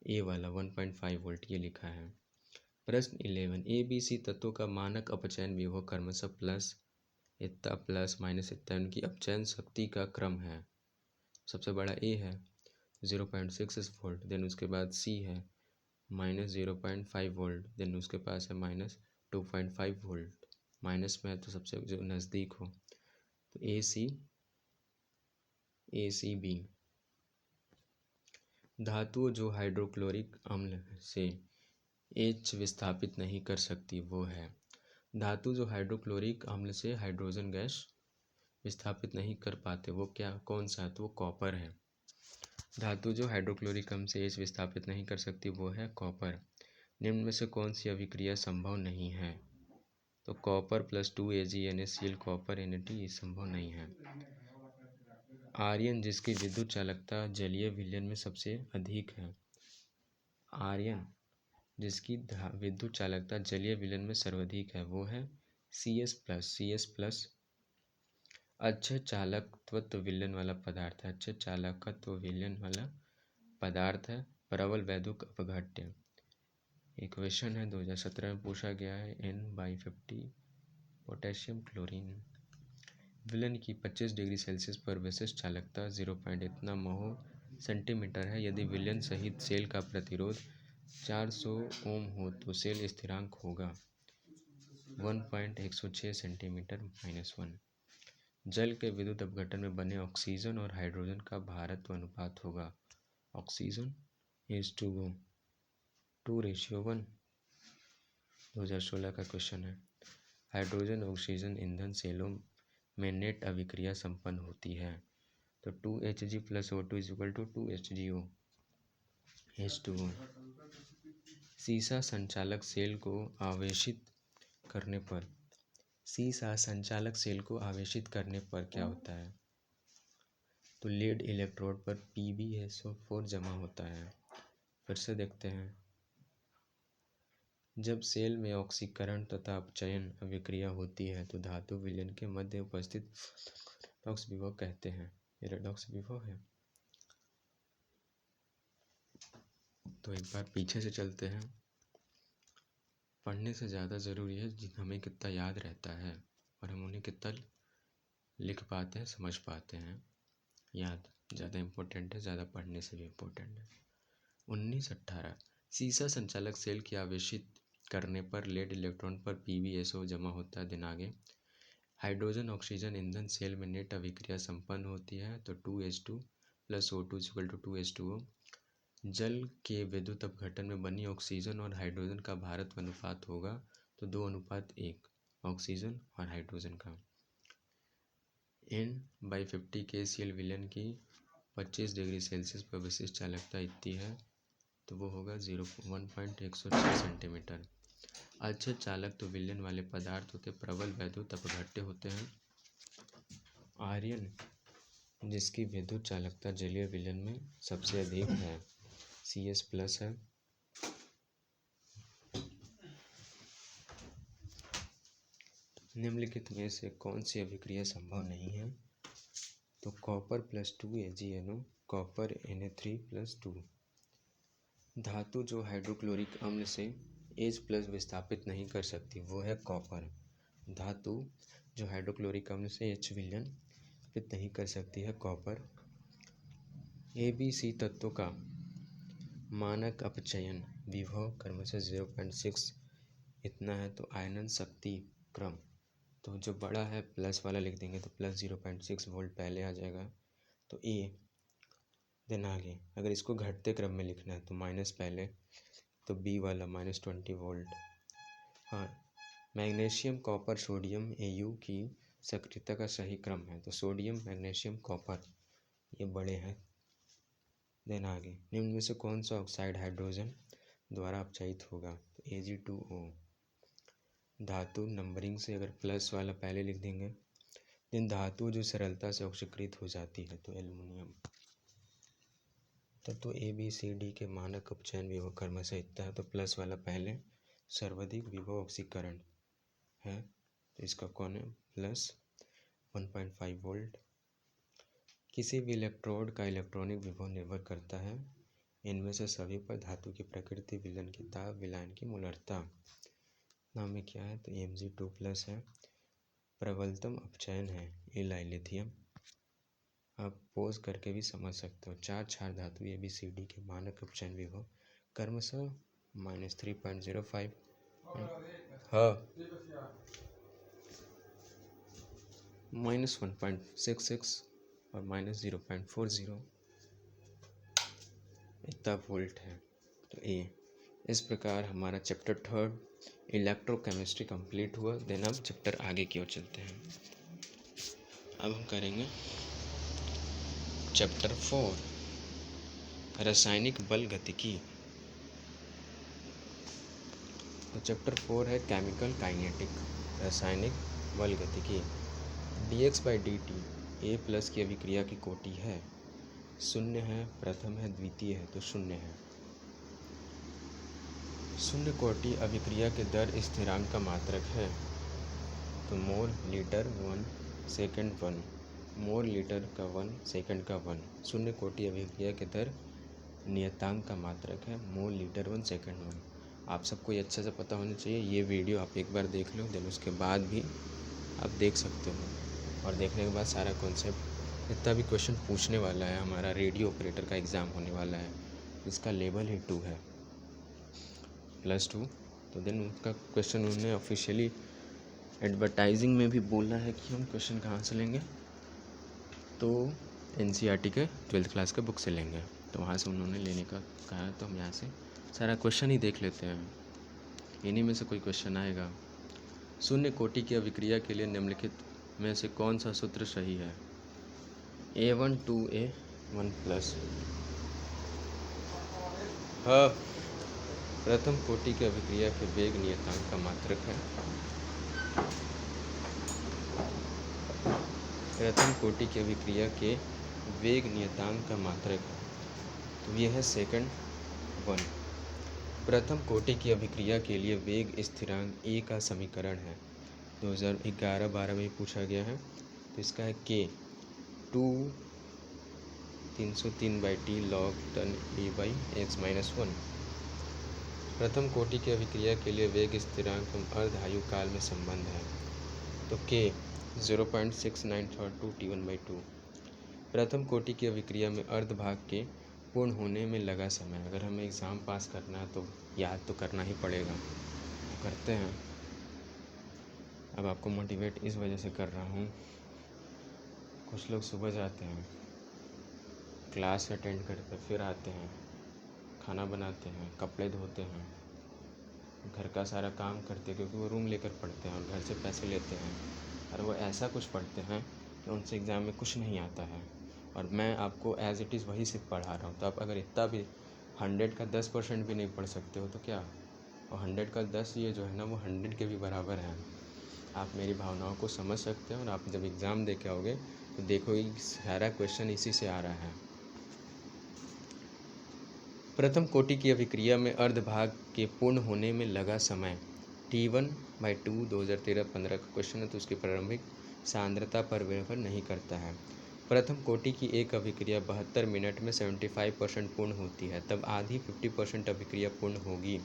A वाला 1.5 वोल्ट, ये लिखा है। प्रश्न 11, ABC तत्वों का मानक अपचयन विभव क्रमशः प्लस इतना प्लस माइनस इतना, उनकी अपचयन शक्ति का क्रम है। सबसे बड़ा A है 0.66 वोल्ट, देन उसके बाद C है -0.5 वोल्ट, देन उसके पास है -2.5 वोल्ट। माइनस में है तो सबसे जो नज़दीक हो, तो ACB। धातु जो हाइड्रोक्लोरिक अम्ल से H विस्थापित नहीं कर सकती वो है। धातु जो हाइड्रोक्लोरिक अम्ल से हाइड्रोजन गैस विस्थापित नहीं कर पाते वो क्या, कौन सा? तो वो कॉपर है। धातु जो हाइड्रोक्लोरिक अम्ल से H विस्थापित नहीं कर सकती वो है कॉपर। निम्न में से कौन सी अभिक्रिया संभव नहीं है? तो copper plus 2Ag copper Na संभव नहीं है। आर्यन जिसकी विद्युत चालकता जलीय विलयन में सबसे अधिक है। आर्यन जिसकी विद्युत चालकता जलीय विलयन में सर्वाधिक है वो है Cs+। अच्छे चालकत्व विलयन वाला पदार्थ है। अच्छे चालकत्व विलयन वाला पदार्थ है प्रबल वैद्युत अपघट्य। एक क्वेश्चन है 2017 में पूछा गया है N/50 पोटेशियम क्लोरीन विलयन की 25 डिग्री सेल्सियस पर विशिष्ट चालकता 0. इतना महो सेंटीमीटर है। यदि विलयन सहित सेल का प्रतिरोध 400 ओम हो तो सेल स्थिरांक होगा 1.106 सेंटीमीटर -1। जल के विद्युत अपघटन में बने ऑक्सीजन और हाइड्रोजन का भारत्व अनुपात होगा ऑक्सीजन इज टू 2:1। 2016 का क्वेश्चन है। हाइड्रोजन ऑक्सीजन ईंधन सेलों में नेट अभिक्रिया संपन्न होती है तो 2Hg + O2 = 2HgO H2O। सीसा संचालक सेल को आवेशित करने पर क्या होता है तो लीड इलेक्ट्रोड पर PbSO4 जमा होता है। फिर से देखते हैं। जब सेल में ऑक्सीकरण तथा अपचयन अभिक्रिया होती है तो धातु विलयन के मध्य उपस्थित रेडॉक्स विभव कहते हैं। ये रेडॉक्स विभव है। तो एक बार पीछे से चलते हैं। पढ़ने से ज़्यादा ज़रूरी है हमें कितना याद रहता है और हम उन्हें कितना लिख पाते हैं, समझ पाते हैं। याद ज़्यादा इम्पोर्टेंट है, ज़्यादा पढ़ने से भी इम्पोर्टेंट है। 1918 सीसा संचालक सेल की आवेशित करने पर लेड इलेक्ट्रॉन पर PbSO जमा होता है। दिन आगे। हाइड्रोजन ऑक्सीजन ईंधन सेल में नेट अभिक्रिया संपन्न होती है तो 2H2 + O2 = 2H2O। जल के विद्युत अपघटन में बनी ऑक्सीजन और हाइड्रोजन का भारत्व अनुपात होगा तो 2:1 ऑक्सीजन और हाइड्रोजन का। N/50 के सेल विलयन की 25 डिग्री सेल्सियस पर विशिष्ट चालकता इतनी है तो वो होगा 1.106 सेंटीमीटर। अच्छे चालक तो विलयन वाले पदार्थ होते प्रबल वैद्युत अपघट्य होते हैं। आर्यन जिसकी विद्युत चालकता जलीय विलयन में सबसे अधिक है Cs+ है। निम्नलिखित में से कौन सी अभिक्रिया संभव नहीं है तो कॉपर + 2AgNO कॉपर Na3+2। धातु जो हाइड्रोक्लोरिक अम्ल से H+ विस्थापित नहीं कर सकती वो है कॉपर। धातु जो हाइड्रोक्लोरिक अम्ल से H विस्थापित नहीं कर सकती है कॉपर। ABC तत्वों का मानक अपचयन विभव क्रमशः 0.6 इतना है तो आयनन शक्ति क्रम तो जो बड़ा है प्लस वाला लिख देंगे तो +0.6 वोल्ट पहले आ जाएगा तो A। देन आगे अगर इसको घटते क्रम में लिखना है तो माइनस पहले तो B वाला -20 वोल्ट। हाँ, मैग्नीशियम कॉपर सोडियम Au की सक्रियता का सही क्रम है तो सोडियम मैग्नीशियम कॉपर ये बड़े हैं। देन आगे निम्न में से कौन सा ऑक्साइड हाइड्रोजन द्वारा अपचयित होगा तो Ag2O। धातु नंबरिंग से अगर प्लस वाला पहले लिख देंगे। देन धातु जो सरलता से ऑक्सीकृत हो जाती है तो एल्युमिनियम। तत्व ABCD के मानक अपचयन विभव क्रमशः इतना है तो प्लस वाला पहले सर्वाधिक विभव ऑक्सीकरण है तो इसका कौन है +1.5 वोल्ट। किसी भी इलेक्ट्रोड का इलेक्ट्रॉनिक विभव निर्भर करता है इनमें से सभी पर धातु की प्रकृति विलयन की ताप विलायन की मूलरता। नाम में क्या है तो Mg2+ है। प्रबलतम अपचयन है एलाई लिथियम। आप पोज करके भी समझ सकते हो। 4 क्षार धातु ABCD के मानक अपचयन विभव क्रमशः -3.05 -1.66 और -0.40 इतना वोल्ट है तो A। इस प्रकार हमारा चैप्टर 3 इलेक्ट्रोकेमिस्ट्री कंप्लीट हुआ। देन अब चैप्टर आगे की ओर चलते हैं। अब हम करेंगे चैप्टर 4 रासायनिक बल गतिकी। तो चैप्टर 4 है केमिकल काइनेटिक। रासायनिक बल गतिकी। dx/dt A प्लस की अभिक्रिया की कोटि है, शून्य है, प्रथम है, द्वितीय है, तो शून्य है। शून्य कोटि अभिक्रिया के दर स्थिरांक का मात्रक है, तो mole litre 1 second 1, mole litre का 1 सेकंड का 1। शून्य कोटि अभिक्रिया के दर नियतांक का मात्रक है, मोल लीटर 1 सेकंड 1। आप सबको ये अच्छे से पता होना चाहिए। ये वीडियो आप एक बार देख लो, देन उसके बाद भी आप देख सकते हो, और देखने के बाद सारा कॉन्सेप्ट जितना भी क्वेश्चन पूछने वाला है, हमारा रेडियो ऑपरेटर का एग्ज़ाम होने वाला है, इसका लेवल ही 2 है, +2। तो देन उनका क्वेश्चन उन्होंने ऑफिशियली एडवर्टाइजिंग में भी बोला है कि हम क्वेश्चन कहाँ से लेंगे, तो NCERT के 12th क्लास के बुक से लेंगे। तो वहाँ से उन्होंने लेने का कहा, तो हम यहाँ से सारा क्वेश्चन ही देख लेते हैं, इन्हीं में से कोई क्वेश्चन आएगा। शून्य कोटि की अभिक्रिया के लिए निम्नलिखित में से कौन सा सूत्र सही है? A1 2A1+। हाँ, प्रथम कोटि की अभिक्रिया के वेग नियतांक का मात्रक है, प्रथम कोटि की अभिक्रिया के वेग नियतांक का मात्रक है, तो यह है सेकंड 1। प्रथम कोटि की अभिक्रिया के लिए वेग स्थिरांक A का समीकरण है, 2011-12 में पूछा गया है। तो इसका है K 303/T log tan A/x-1। प्रथम कोटि की अभिक्रिया के लिए वेग स्थिरांक अर्ध आयु काल में संबंध है, तो K 0.6942 T1/2। प्रथम कोटि की अभिक्रिया में अर्ध भाग के पूर्ण होने में लगा समय। अगर हमें एग्ज़ाम पास करना है तो याद तो करना ही पड़ेगा, तो करते हैं। अब आपको मोटिवेट इस वजह से कर रहा हूँ, कुछ लोग सुबह जाते हैं, क्लास अटेंड करते हैं, फिर आते हैं, खाना बनाते हैं, कपड़े धोते हैं, घर का सारा काम करते हैं, क्योंकि वो रूम लेकर पढ़ते हैं और घर से पैसे लेते हैं, और वो ऐसा कुछ पढ़ते हैं कि उनसे एग्ज़ाम में कुछ नहीं आता है, और मैं आपको एज़ इट इज़ वही सिर्फ पढ़ा रहा हूँ। तो आप अगर इतना भी 100 का 10% भी नहीं पढ़ सकते हो तो क्या, और 100 का 10 ये जो है ना, वो 100 के भी बराबर है। आप मेरी भावनाओं को समझ सकते हैं, और आप जब एग्ज़ाम दे के आओगे तो देखोगे सारा क्वेश्चन इसी से आ रहा है। प्रथम कोटि की अभिक्रिया में अर्धभाग के पूर्ण होने में लगा समय T1/2 2013-15 का क्वेश्चन है, तो उसकी प्रारंभिक सांद्रता पर निर्भर नहीं करता है। प्रथम कोटि की एक अभिक्रिया 72 मिनट में 75% पूर्ण होती है, तब आधी 50% अभिक्रिया पूर्ण होगी।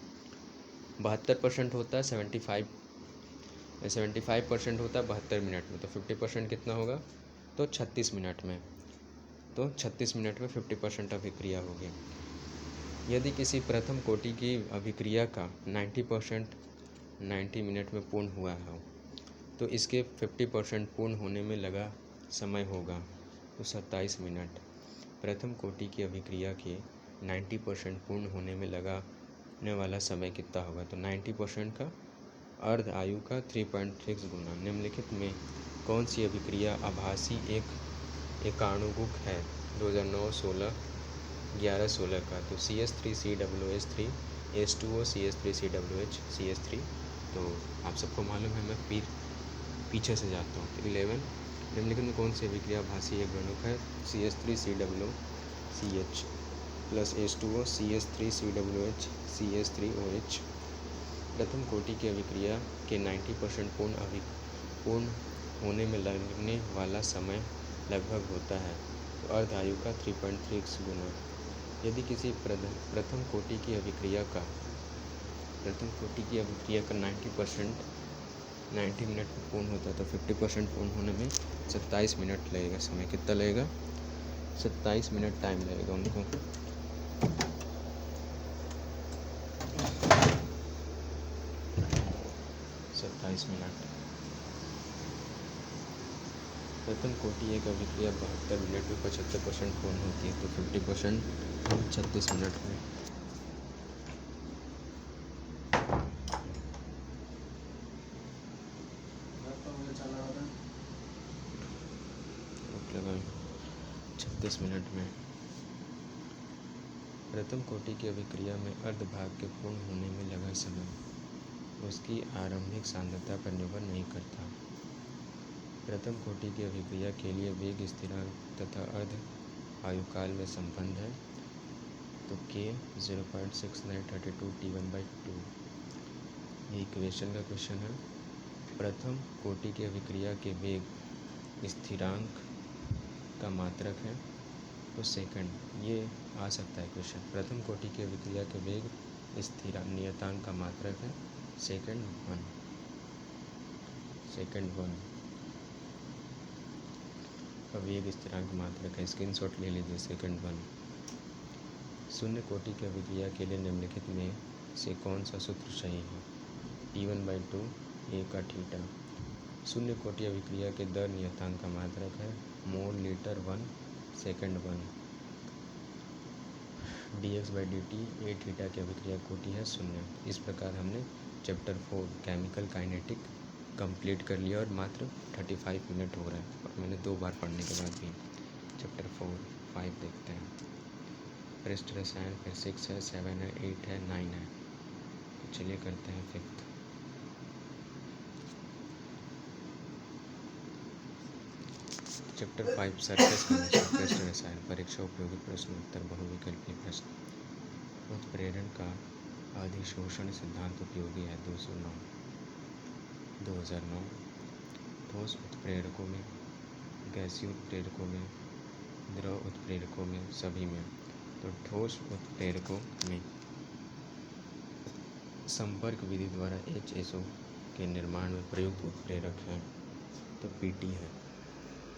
72% होता है 75% होता है 72 मिनट में, तो 50% कितना होगा, तो 36 मिनट में। तो 36 मिनट में 50% अभिक्रिया होगी। यदि किसी प्रथम कोटि की अभिक्रिया का 90% 90 मिनट में पूर्ण हुआ हो, तो इसके 50% पूर्ण होने में लगा समय होगा, तो 27 मिनट। प्रथम कोटि की अभिक्रिया के 90% पूर्ण होने में लगाने वाला समय कितना होगा, तो 90% का अर्ध आयु का 3.6 गुना। निम्नलिखित में कौन सी अभिक्रिया आभासी एकाणुक है? 2009-16 11-16 का, तो CS3COOH3 H2O CS3COOH CS3। तो आप सबको मालूम है, मैं पीछे से जाता हूँ। तो 11 निम्नलिखित में कौन सी अभिक्रिया आभासी एकाणुक है? CS3COOCH plus H2O CS3COOH CS3OH। प्रथम कोटि की अभिक्रिया के 90% पूर्ण होने में लगने वाला समय लगभग होता है, तो अर्ध आयु का 3.6 गुना। यदि किसी प्रथम कोटि की अभिक्रिया का 90% 90 मिनट में पूर्ण होता है, तो 50% पूर्ण होने में 27 मिनट लगेगा। समय कितना लगेगा? 27 मिनट टाइम लगेगा उनको। प्रथम कोटि एक अभिक्रिया 72 मिनट में 75% पूर्ण होती है, तो 50% 36 मिनट में। लगाएं 36 मिनट में। प्रथम कोटि की अभिक्रिया में अर्धभाग के पूर्ण होने में लगा समय उसकी आरंभिक सांद्रता पर निर्भर नहीं करता। प्रथम कोटि की अभिक्रिया के लिए वेग स्थिरांक तथा अर्ध आयुकाल में संबंध है, तो k 0.6932 T1/2। ये इक्वेशन का क्वेश्चन है। प्रथम कोटि की अभिक्रिया के वेग स्थिरांक का मात्रक है, तो सेकंड ये आ सकता है क्वेश्चन। प्रथम कोटि की अभिक्रिया के वेग नियतांक का मात्रक है सेकंड 1। वेग स्थिरांक मात्रक है, स्क्रीनशॉट ले लीजिए सेकंड 1। शून्य कोटि की अभिक्रिया के लिए निम्नलिखित में से कौन सा सूत्र सही है? T1/2 a का थीटा। शून्य कोटि अभिक्रिया के दर नियतांक का मात्रक है mole litre 1 second 1। dx/dt a theta की अभिक्रिया कोटि है 0। इस प्रकार हमने चैप्टर 4 केमिकल काइनेटिक कंप्लीट कर लिया और मात्र 35 मिनट हो रहा है, और मैंने 2 बार पढ़ने के बाद भी। चैप्टर 4 5 देखते हैं। पृष्ठ रसायन फिर 6 है, 7 है, 8 है, 9 है। तो चलिए करते हैं 5th। चैप्टर 5 सरफेस केमिस्ट्री, पृष्ठ रसायन, परीक्षा उपयोगी प्रश्न उत्तर, बहुविकल्पीय प्रश्न। उत्प्रेरण का अधिशोषण सिद्धांत उपयोगी है 2009। ठोस उत्प्रेरकों में, गैसीय उत्प्रेरकों में, द्रव उत्प्रेरकों में, सभी में। तो ठोस उत्प्रेरकों में संपर्क विधि द्वारा HSO के निर्माण में प्रयुक्त उत्प्रेरक है, तो PT है।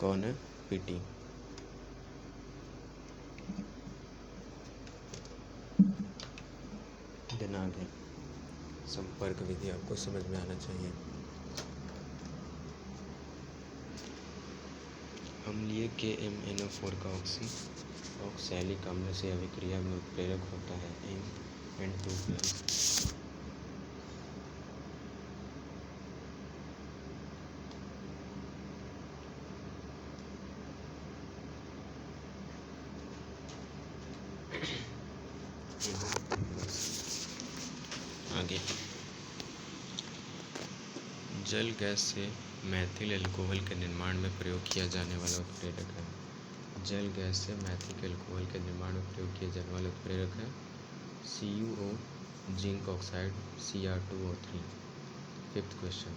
कौन है? PT। दिनांक है। संपर्क विधि आपको समझ में आना चाहिए। अम्लीय KMnO4 का ऑक्सैलिक अम्ल से अभिक्रिया में उत्प्रेरक होता है N2+। आगे जल गैस से मैथिल अल्कोहल के निर्माण में प्रयोग किया जाने वाला उत्प्रेरक है। जल गैस से मैथिल अल्कोहल के निर्माण में प्रयोग किया जाने वाला उत्प्रेरक है CuO zinc oxide Cr2O3। 5th question.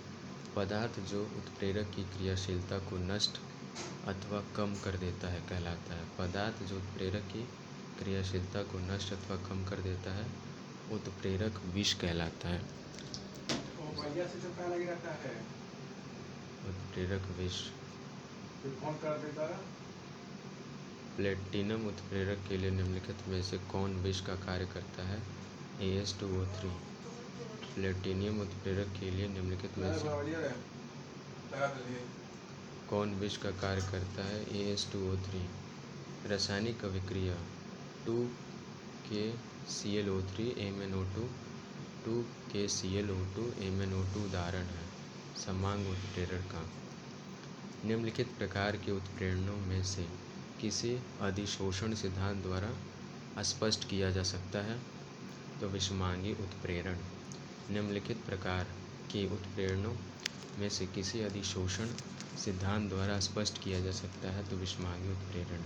पदार्थ जो उत्प्रेरक की क्रियाशीलता को नष्ट अथवा कम कर देता है कहलाता है। पदार्थ जो उत्प्रेरक की क्रियाशीलता को नष्ट अथवा कम कर देता है उत्प्रेरक विष कहलाता है। उत्प्रेरक विष। प्लेटिनम उत्प्रेरक के लिए निम्नलिखित में से कौन विष का कार्य करता है? AS2O3। प्लेटिनियम उत्प्रेरक के लिए निम्नलिखित में से कौन विष का कार्य करता है? AS2O3। रासायनिक अभिक्रिया 2KClO3 MnO2 2KClO2 MnO2 उदाहरण है समांग उत्प्रेरक का। निम्नलिखित प्रकार के उत्प्रेरणों में से किसे अधिशोषण सिद्धांत द्वारा स्पष्ट किया जा सकता है? तो विषमांगी उत्प्रेरण। निम्नलिखित प्रकार के उत्प्रेरणों में से किसे अधिशोषण सिद्धांत द्वारा स्पष्ट किया जा सकता है? तो विषमांगी उत्प्रेरण।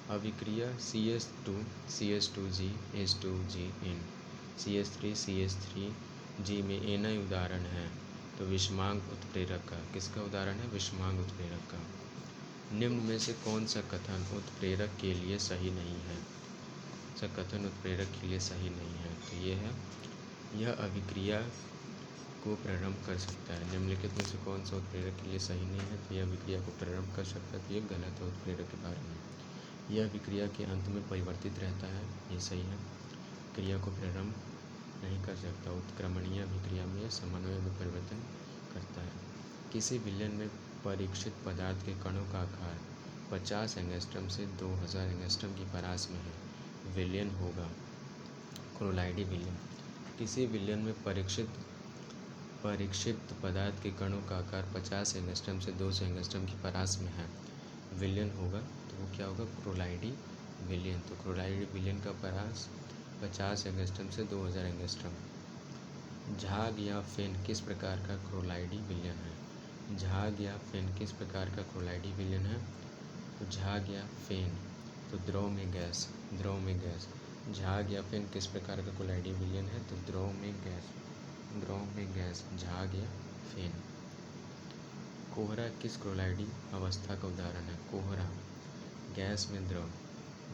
अभिक्रिया CS2 CS2G H2GN CH3 में Ni उदाहरण है, तो विषमांग उत्प्रेरक का। किसका उदाहरण है? विषमांग उत्प्रेरक का। निम्न में से कौन सा कथन उत्प्रेरक के लिए सही नहीं है? कथन उत्प्रेरक के लिए सही नहीं है, तो ये है यह अभिक्रिया को प्रारंभ कर सकता है। निम्नलिखित में से कौन सा उत्प्रेरक के लिए सही नहीं है? तो यह अभिक्रिया को प्रारंभ कर सकता है, तो ये गलत है उत्प्रेरक के बारे में। यह अभिक्रिया के अंत में परिवर्तित रहता है, ये सही है। क्रिया को प्रारंभ नहीं कर सकता। उत्क्रमणीय अभिक्रिया में समन्वय में परिवर्तन करता है। किसी विलयन में परीक्षित पदार्थ के कणों का आकार 50 एंगस्ट्रम से 2000 एंगस्ट्रम की परास में है, विलयन होगा क्लोराइडी विलयन। किसी विलयन में परीक्षित पदार्थ के कणों का आकार 50 एंगस्ट्रम से 200 एंगस्ट्रम की परास में है, विलयन होगा, तो वो क्या होगा? क्लोराइडी विलयन। तो क्लोराइडी विलयन का परास 50 एंगस्ट्रम से 2000 एंगस्ट्रम। झाग या फेन किस प्रकार का क्लोराइडी विलयन है? झाग या फेन किस प्रकार का क्लोराइडी विलयन है? तो झाग या फेन, तो द्रव में गैस, द्रव में गैस। झाग या फेन किस प्रकार का क्लोराइडी विलयन है? तो द्रव में गैस, द्रव में गैस, झाग या फेन। कोहरा किस क्लोराइडी अवस्था का उदाहरण है? कोहरा गैस में द्रव,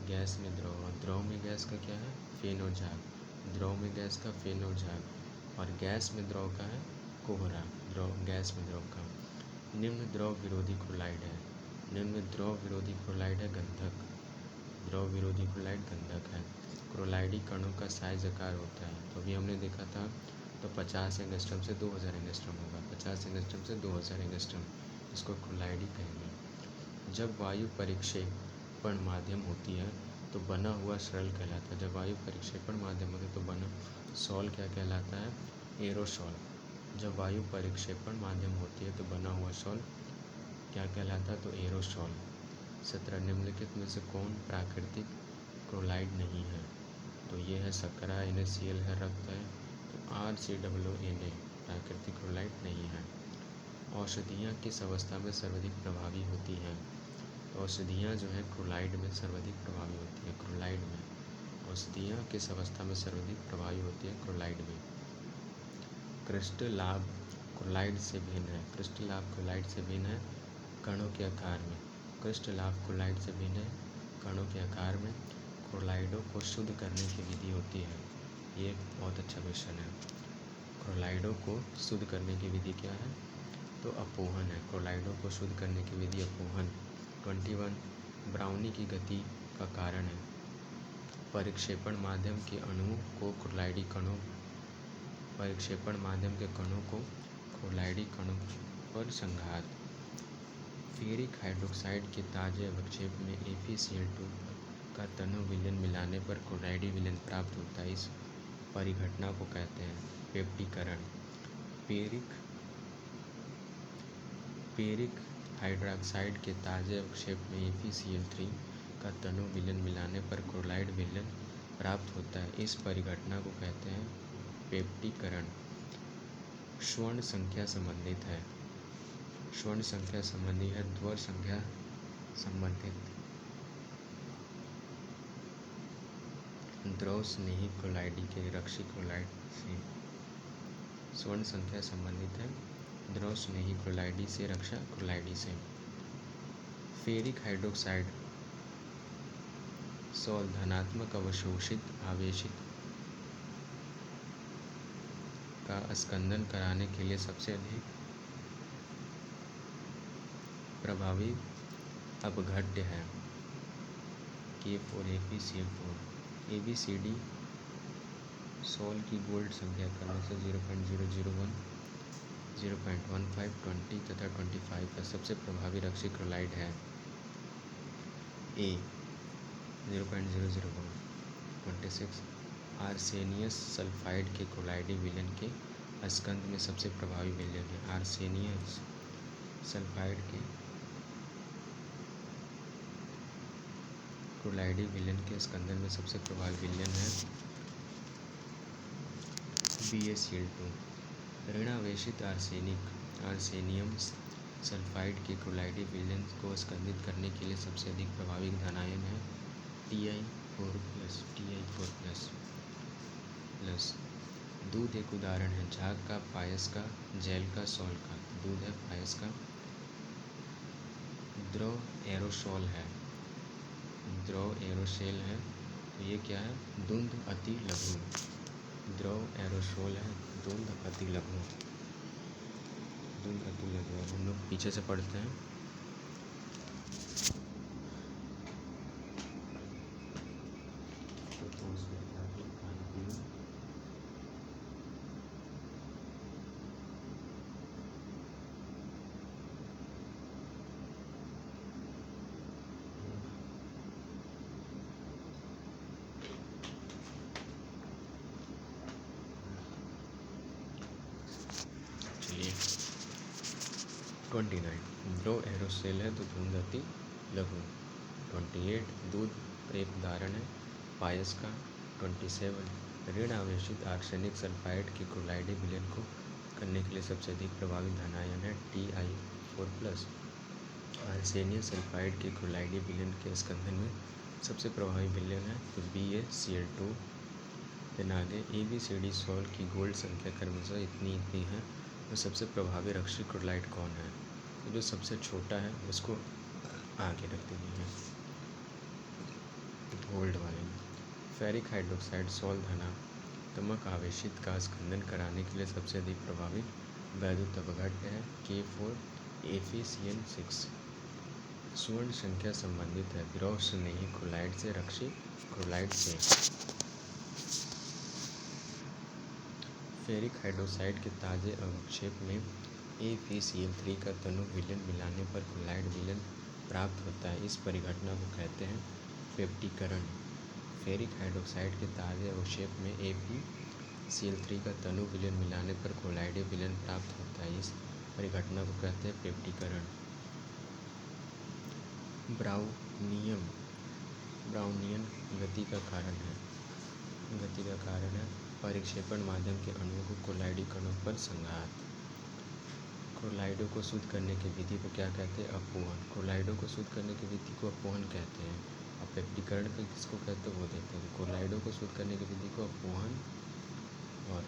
गैस में द्रव, और द्रव में गैस का क्या है? फेन और झाग। द्रव में गैस का फेन और झाग, और गैस में द्रव का है कोहरा, द्रव गैस में द्रव का। निम्न द्रव विरोधी क्लोराइड है, निम्न द्रव विरोधी क्लोराइड है गंधक, द्रव विरोधी क्लोराइड गंधक है। क्लोराइडी कणों का साइज आकार होता है, तो अभी हमने देखा था, तो 50 एंगस्ट्रम से 2000 एंगस्ट्रम होगा, 50 एंगस्ट्रम से 2000 एंगस्ट्रम, इसको क्लोराइडी कहेंगे। जब वायु परिक्षेपण माध्यम होती है तो बना हुआ सरल कहलाता है। जब वायु परिक्षेपण माध्यम होती है तो बना सॉल क्या कहलाता है? एरोसॉल। जब वायु परिक्षेपण माध्यम होती है तो बना हुआ सॉल क्या कहलाता है? तो एरोसॉल। 17 निम्नलिखित में से कौन प्राकृतिक क्लोराइड नहीं है? तो ये है सकरा, NaCl है, रक्त है, तो RCOONA प्राकृतिक क्लोराइड नहीं है। औषधियाँ किस अवस्था में सर्वाधिक प्रभावी होती हैं? तो औषधियाँ जो है क्लोराइड में सर्वाधिक प्रभावी होती है, क्लोराइड में। औषधियाँ किस अवस्था में सर्वाधिक प्रभावी होती है? क्लोराइड में। क्रिस्टलाभ क्लोराइड से भिन्न है, क्रिस्टलाभ क्लोराइड से भिन्न है कणों के आकार में। क्रिस्टलाभ क्लोराइड से भिन्न है कणों के आकार में। क्लोराइडों को शुद्ध करने की विधि होती है, ये बहुत अच्छा क्वेश्चन है। क्लोराइडों को शुद्ध करने की विधि क्या है? तो अपोहन है। क्लोराइडों को शुद्ध करने की विधि अपोहन। 21 ब्राउनी की गति का कारण है। परिक्षेपण माध्यम के अणुओं को क्लोराइडी कणों, परिक्षेपण माध्यम के कणों को क्लोराइडी कणों पर संघात। फेरिक हाइड्रोक्साइड के ताजे अवक्षेप में FeCl2 का तनु विलयन मिलाने पर क्लोराइडी विलयन प्राप्त होता है। इस परिघटना को कहते हैं पेप्टीकरण। फेरिक हाइड्रोक्साइड के ताजे अवक्षेप में FeCl3 का तनु विलयन मिलाने पर क्लोराइड विलयन प्राप्त होता है। इस परिघटना को कहते हैं पेप्टीकरण। स्वर्ण संख्या संबंधित है, स्वर्ण संख्या संबंधी है ध्रुव संख्या संबंधित। द्रव स्नेही क्लोराइडी के रक्षी क्लोराइड से स्वर्ण संख्या संबंधित है द्रव स्नेही क्लोराइडी से रक्षा क्लोराइडी से। फेरिक हाइड्रोक्साइड सॉल धनात्मक अवशोषित आवेशित का स्कंदन कराने के लिए सबसे अधिक प्रभावी अपघट्य है K4FeCl4। ABCD सॉल की गोल्ड संख्या क्रम से 0.001, 0.15, 20 तथा 25 का सबसे प्रभावी रक्षी क्लोराइड है A 0.001, 26। आर्सेनियस सल्फाइड के क्लोराइडी विलयन के स्कंद में सबसे प्रभावी विलयन है। आर्सेनियस सल्फाइड के क्लोराइडी विलयन के स्कंदन में सबसे प्रभावी विलयन है BaCl2। ऋणावेशित आर्सेनियम सल्फाइड के क्लोराइडी विलयन को स्कंदित करने के लिए सबसे अधिक प्रभावी धनायन है Ti4+। दूध एक उदाहरण है झाग का, पायस का, जेल का, सॉल का। दूध है, पायस का। द्रव एरोसॉल है, द्रव एरोसोल है, तो ये क्या है? धुंध अति लघु। द्रव एरोसोल है, धुंध अति लघु, धुंध अति लघु। अब हम लोग पीछे से पढ़ते हैं। चलिए 29 द्रव एरोसोल है तो धुंध अति लघु। 28 दूध एक उदाहरण है पायस का। 27 ऋण आवेशित आर्सेनिक सल्फाइड के क्लोराइड विलयन को करने के लिए सबसे अधिक प्रभावी धन आयन है Ti4+। आर्सेनियम सल्फाइड के क्लोराइड विलयन के स्कंदन में सबसे प्रभावी विलयन है तो BaCl2। फिर आगे ABCD सॉल्ट की गोल्ड संख्या क्रमशः इतनी है तो सबसे प्रभावी रक्षी क्लोराइड कौन है? तो जो सबसे छोटा है उसको आगे रख देनी है गोल्ड वाले में। फेरिक हाइड्रोक्साइड सॉल्ट धनात्मक आवेशित का स्कंदन कराने के लिए सबसे अधिक प्रभावी वैद्युत अपघट्य है K4FeCl6। स्वर्ण संख्या संबंधित है द्रव स्नेही क्लोराइड से रक्षी क्लोराइड से। फेरिक हाइड्रोक्साइड के ताजे अवक्षेप में AfCl3 का तनु विलयन मिलाने पर क्लोराइड विलयन प्राप्त होता है। इस परिघटना को कहते हैं पेप्टीकरण। फेरिक हाइड्रोक्साइड के ताजे अवक्षेप में AfCl3 का तनु विलयन मिलाने पर क्लोराइड विलयन प्राप्त होता है। इस परिघटना को कहते हैं पेप्टीकरण। ब्राउनियन गति का कारण है परिक्षेपण माध्यम के अणुओं को क्लोराइडी कणों पर संघात। क्लोराइडों को शुद्ध करने की विधि को क्या कहते हैं? अपवहन। क्लोराइडों को शुद्ध करने की विधि को अपवहन कहते हैं। और पेप्टीकरण पे किसको कहते हैं वो देते हैं। क्लोराइडों को शुद्ध करने की विधि को अपवहन। और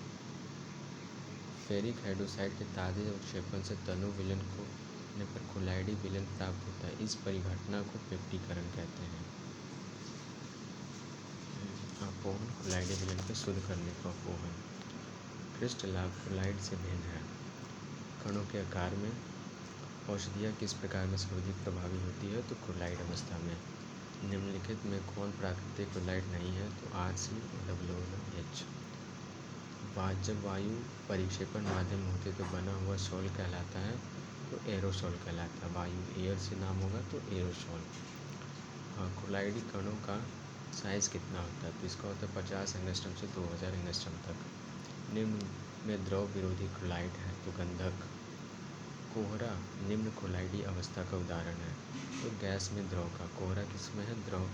फेरिक हाइड्रोक्साइड के ताजे अवक्षेपण से तनु विलयन होने पर क्लोराइडी विलयन प्राप्त होता है। इस परिघटना को पेप्टीकरण कहते हैं। अपवहन क्लोराइडी विलयन को शुद्ध करने को अपवहन। क्रिस्टलाभ क्लोराइड से भिन्न है। कणों के आकार में औषधियाँ किस प्रकार में सर्वाधिक प्रभावी होती है? तो क्लोराइड अवस्था में। निम्नलिखित में कौन प्राकृतिक क्लोराइड नहीं है? तो RCOOH। जब वायु परिक्षेपण माध्यम होते तो बना हुआ सॉल्ट कहलाता है तो एरोसॉल कहलाता है। वायु एयर से नाम होगा तो एरोसॉल। क्लोराइडी कणों का साइज़ कितना होता है? तो इसका होता है 50 एंगस्ट्रॉम से 2000 एंगस्ट्रॉम तक। निम्न में द्रव विरोधी क्लोराइड है तो गंधक। कोहरा निम्न क्लोराइडी अवस्था का उदाहरण है तो गैस में द्रव का। कोहरा किसमें है? द्रव।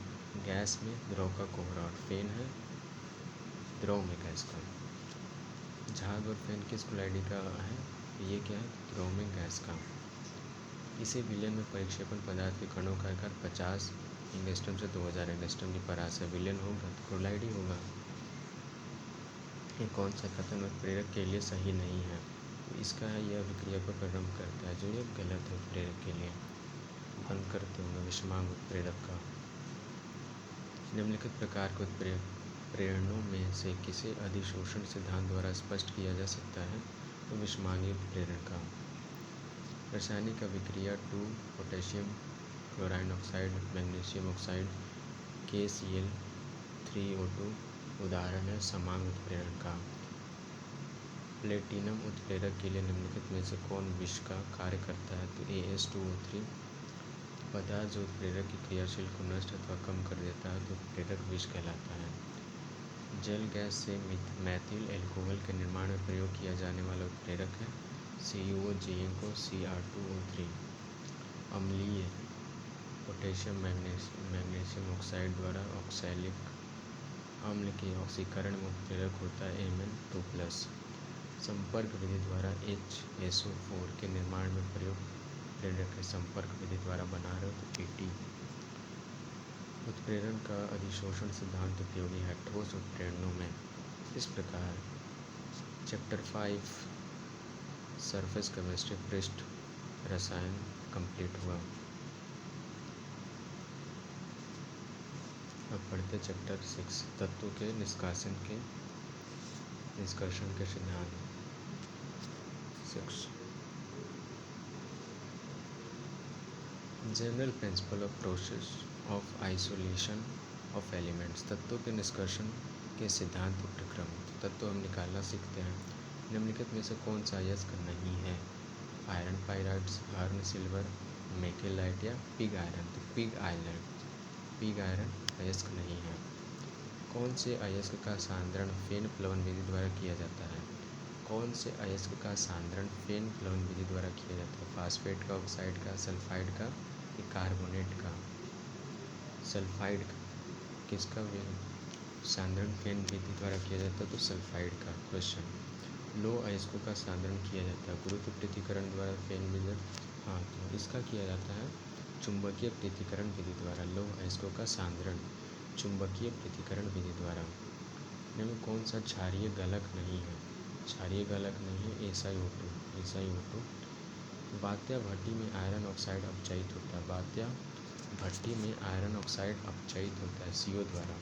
गैस में द्रव का कोहरा। और फेन है द्रव में गैस का। झाग और फेन किस क्लोराइडी का है? ये क्या है? द्रव में गैस का। इसे विलयन में परिक्षेपण पदार्थ के कणों का आकार 50 एंगस्ट्रॉम से 2000 एंगस्ट्रॉम की परास है। विलयन होगा तो क्लोराइड ही होगा। ये कौन सा कथन उत्प्रेरक के लिए सही नहीं है? तो इसका यह अभिक्रिया को प्रारंभ करता है जो ये गलत है उत्प्रेरक के लिए। बंद करते होंगे विषमांग उत्प्रेरक का। निम्नलिखित प्रकार के उत्प्रेरणों में से किसे अधिशोषण सिद्धांत द्वारा स्पष्ट किया जा सकता है? तो विषमांगी उत्प्रेरण का। रासायनिक अभिक्रिया 2 potassium chloride oxide magnesium oxide KCl3O2 उदाहरण है समांग उत्प्रेरण का। प्लेटिनम उत्प्रेरक के लिए निम्नलिखित में से कौन विष का कार्य करता है? तो AS2O3। पदार्थ जो उत्प्रेरक की क्रियाशील को नष्ट अथवा कम कर देता है तो उत्प्रेरक विष कहलाता है। जल गैस से मैथिल एल्कोहल के निर्माण में प्रयोग किया जाने वाला उत्प्रेरक है CuOCl Cr2O3। अम्लीय पोटेशियम मैग्नीशियम ऑक्साइड द्वारा ऑक्सैलिक अम्ल के ऑक्सीकरण में उत्प्रेरक होता है Mn2+। संपर्क विधि द्वारा HSO4 के निर्माण में प्रयोग उत्प्रेरक है। संपर्क विधि द्वारा बना रहे हो तो Pt। उत्प्रेरण का अधिशोषण सिद्धांत उपयोगी है ठोस उत्प्रेरणों में इस प्रकार। चैप्टर 5 सरफेस केमिस्ट्री पृष्ठ रसायन कंप्लीट हुआ। अब पढ़ते चैप्टर 6 तत्वों के निष्कर्षण के सिद्धांत। 6 general principle of process of isolation of elements. तत्वों के निष्कर्षण के सिद्धांत उपक्रम। तत्व हम निकालना सीखते हैं। निम्नलिखित में से कौन सा अयस्क नहीं है? आयरन पाइराइड्स, हर्न सिल्वर, मेकेलाइट या पिग आयरन। तो पिग आयरन अयस्क नहीं है। कौन से अयस्क का सांद्रण फेन प्लवन विधि द्वारा किया जाता है? कौन से अयस्क का सांद्रण फेन प्लवन विधि द्वारा किया जाता है? फास्फेट का, ऑक्साइड का, सल्फाइड का, कार्बोनेट का। सल्फाइड किसका सांद्रण फेन विधि द्वारा किया जाता है तो सल्फाइड का। क्वेश्चन, लो अयस्कों का सांद्रण किया जाता है गुरुत्व पृथक्करण द्वारा फेन विधि। हाँ, तो इसका किया जाता है चुंबकीय पृथक्करण विधि द्वारा। लो अयस्कों का सांद्रण चुंबकीय पृथक्करण विधि द्वारा। इनमें कौन सा क्षारीय गलक नहीं है? क्षारीय गलक नहीं है SiO2। वात्या भट्टी में आयरन ऑक्साइड अपचयित होता है। वात्या भट्टी में आयरन ऑक्साइड अपचयित होता है CO द्वारा।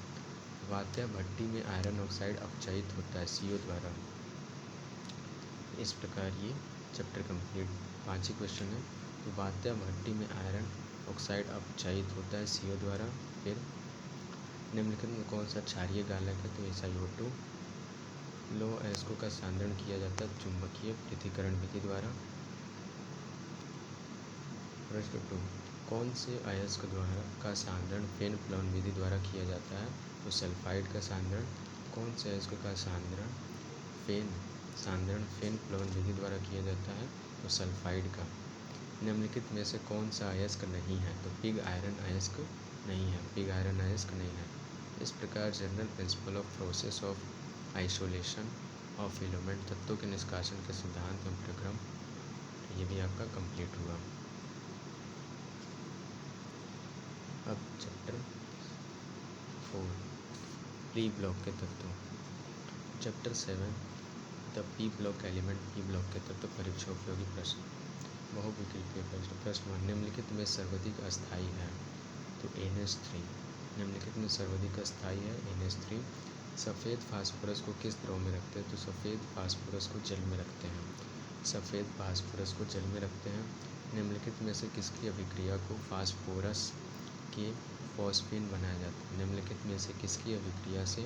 वात्या भट्टी में आयरन ऑक्साइड अपचयित होता है CO द्वारा। इस प्रकार ये चैप्टर कंप्लीट। 5 ही क्वेश्चन है। तो वात्या भट्टी में आयरन ऑक्साइड अपचयित होता है CO द्वारा। फिर निम्नलिखित में कौन सा क्षारीय गालक है? तो SiO2। लो अयस्कों का सांद्रण किया जाता है चुंबकीय पृथक्करण विधि द्वारा। प्रश्न 2, कौन से अयस्क द्वारा का सांद्रण फेन प्लॉन विधि द्वारा किया जाता है? तो सल्फाइड का सांद्रण। कौन से अयस्क का सांद्रण फेन प्लॉन विधि द्वारा किया जाता है? तो सल्फाइड का। निम्नलिखित में से कौन सा अयस्क नहीं है? तो पिग आयरन अयस्क नहीं है। पिग आयरन अयस्क नहीं है। इस प्रकार general principle of process of isolation of element तत्वों के निष्कासन के सिद्धांत एवं प्रक्रम ये भी आपका कंप्लीट हुआ। अब चैप्टर 4 पी ब्लॉक के तत्व। Chapter 7 the P block element. P block के तत्व परीक्षा उपयोगी प्रश्न। बहुविकल्पीय प्रश्न। प्रश्न 1, निम्नलिखित में सर्वाधिक अस्थायी है? तो NH3। निम्नलिखित में सर्वाधिक अस्थायी है NH3। सफ़ेद फास्फोरस को किस द्रव में रखते हैं? तो सफ़ेद फास्फोरस को जल में रखते हैं। सफ़ेद फास्फोरस को जल में रखते हैं। निम्नलिखित में से किसकी अभिक्रिया को फास्फोरस के फॉस्फीन बनाया जाता है? निम्नलिखित में से किसकी अभिक्रिया से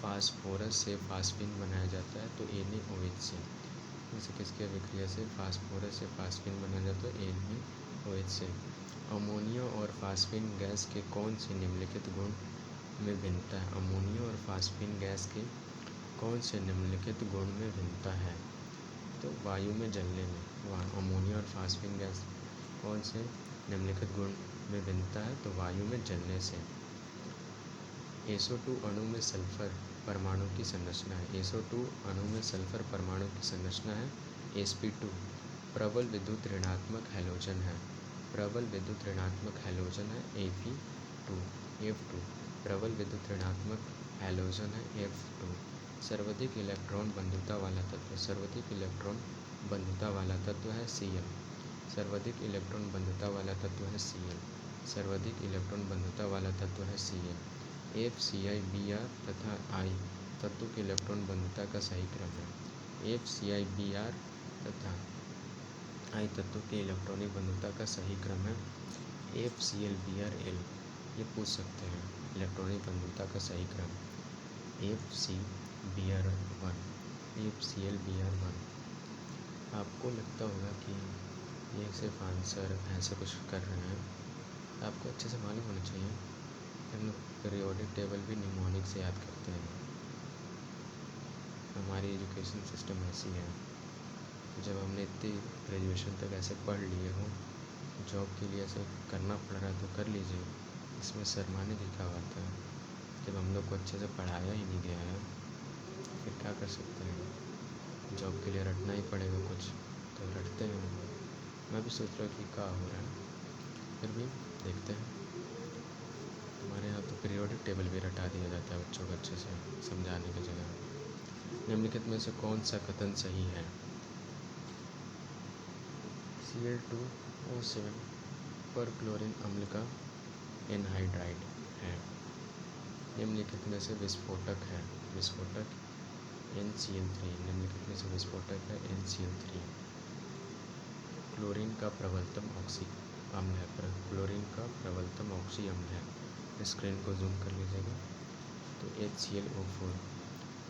फास्फोरस से फास्फीन बनाया जाता है? तो NaOH से। इनसे किसकी अभिक्रिया से फास्फोरस से फास्फीन बनाया जाता है? NaOH से। अमोनिया और फास्फीन गैस के कौन से निम्नलिखित गुण में भिन्नता है? अमोनिया और फास्फीन गैस के कौन से निम्नलिखित गुण में भिन्नता है? तो वायु में जलने में। अमोनिया और फास्फीन गैस कौन से निम्नलिखित गुण में भिन्नता है? तो वायु में जलने से। SO2 अणु में सल्फर परमाणु की संरचना है। SO2 अणु में सल्फर परमाणु की संरचना है sp2। प्रबल विद्युत ऋणात्मक हैलोजन है। प्रबल विद्युत ऋणात्मक हैलोजन है Fe2। प्रबल विद्युत ऋणात्मक हैलोजन है F2। सर्वाधिक इलेक्ट्रॉन बंधुता वाला तत्व। सर्वाधिक इलेक्ट्रॉन बंधुता वाला तत्व है Cl। सर्वाधिक इलेक्ट्रॉन बंधुता वाला तत्व है Cl। सर्वाधिक इलेक्ट्रॉन बंधुता वाला तत्व है Cl। FCI Br तथा I तत्वों के इलेक्ट्रॉन बंधुता का सही क्रम है। FCI Br तथा I तत्वों के इलेक्ट्रॉनिक बंधुता का सही क्रम है FCl Br L। ये पूछ सकते हैं इलेक्ट्रॉनिक बंधुता का सही क्रम FCBr1 FCl Br1। आपको लगता होगा कि ये सिर्फ आंसर ऐसे कुछ कर रहे हैं, आपको अच्छे से मालूम होना चाहिए। हम लोग पीरियोडिक टेबल भी निमोनिक से याद करते हैं। हमारी एजुकेशन सिस्टम ऐसी है। जब हमने इतनी ग्रेजुएशन तक ऐसे पढ़ लिए हो, जॉब के लिए ऐसे करना पड़ रहा है तो कर लीजिए। इसमें शर्माने की क्या बात है? जब हम लोग को अच्छे से पढ़ाया ही नहीं गया है फिर क्या कर सकते हैं? जॉब के लिए रटना ही पड़ेगा कुछ, तो रटते हैं। मैं भी सोच रहा हूँ कि क्या हो रहा है, फिर भी देखते हैं। हमारे यहाँ तो पीरियोडिक टेबल भी रटा दिया जाता है बच्चों को अच्छे से समझाने की जगह। निम्नलिखित में से कौन सा कथन सही है? Cl2O7 पर क्लोरीन अम्ल का एनहाइड्राइड है। निम्नलिखित में से विस्फोटक है। विस्फोटक NCl3। निम्नलिखित में से विस्फोटक है NCl3। क्लोरीन का प्रबलतम ऑक्सी अम्ल है। क्लोरीन का प्रबलतम ऑक्सी अम्ल है। स्क्रीन को जूम कर लीजिएगा। तो HClO4।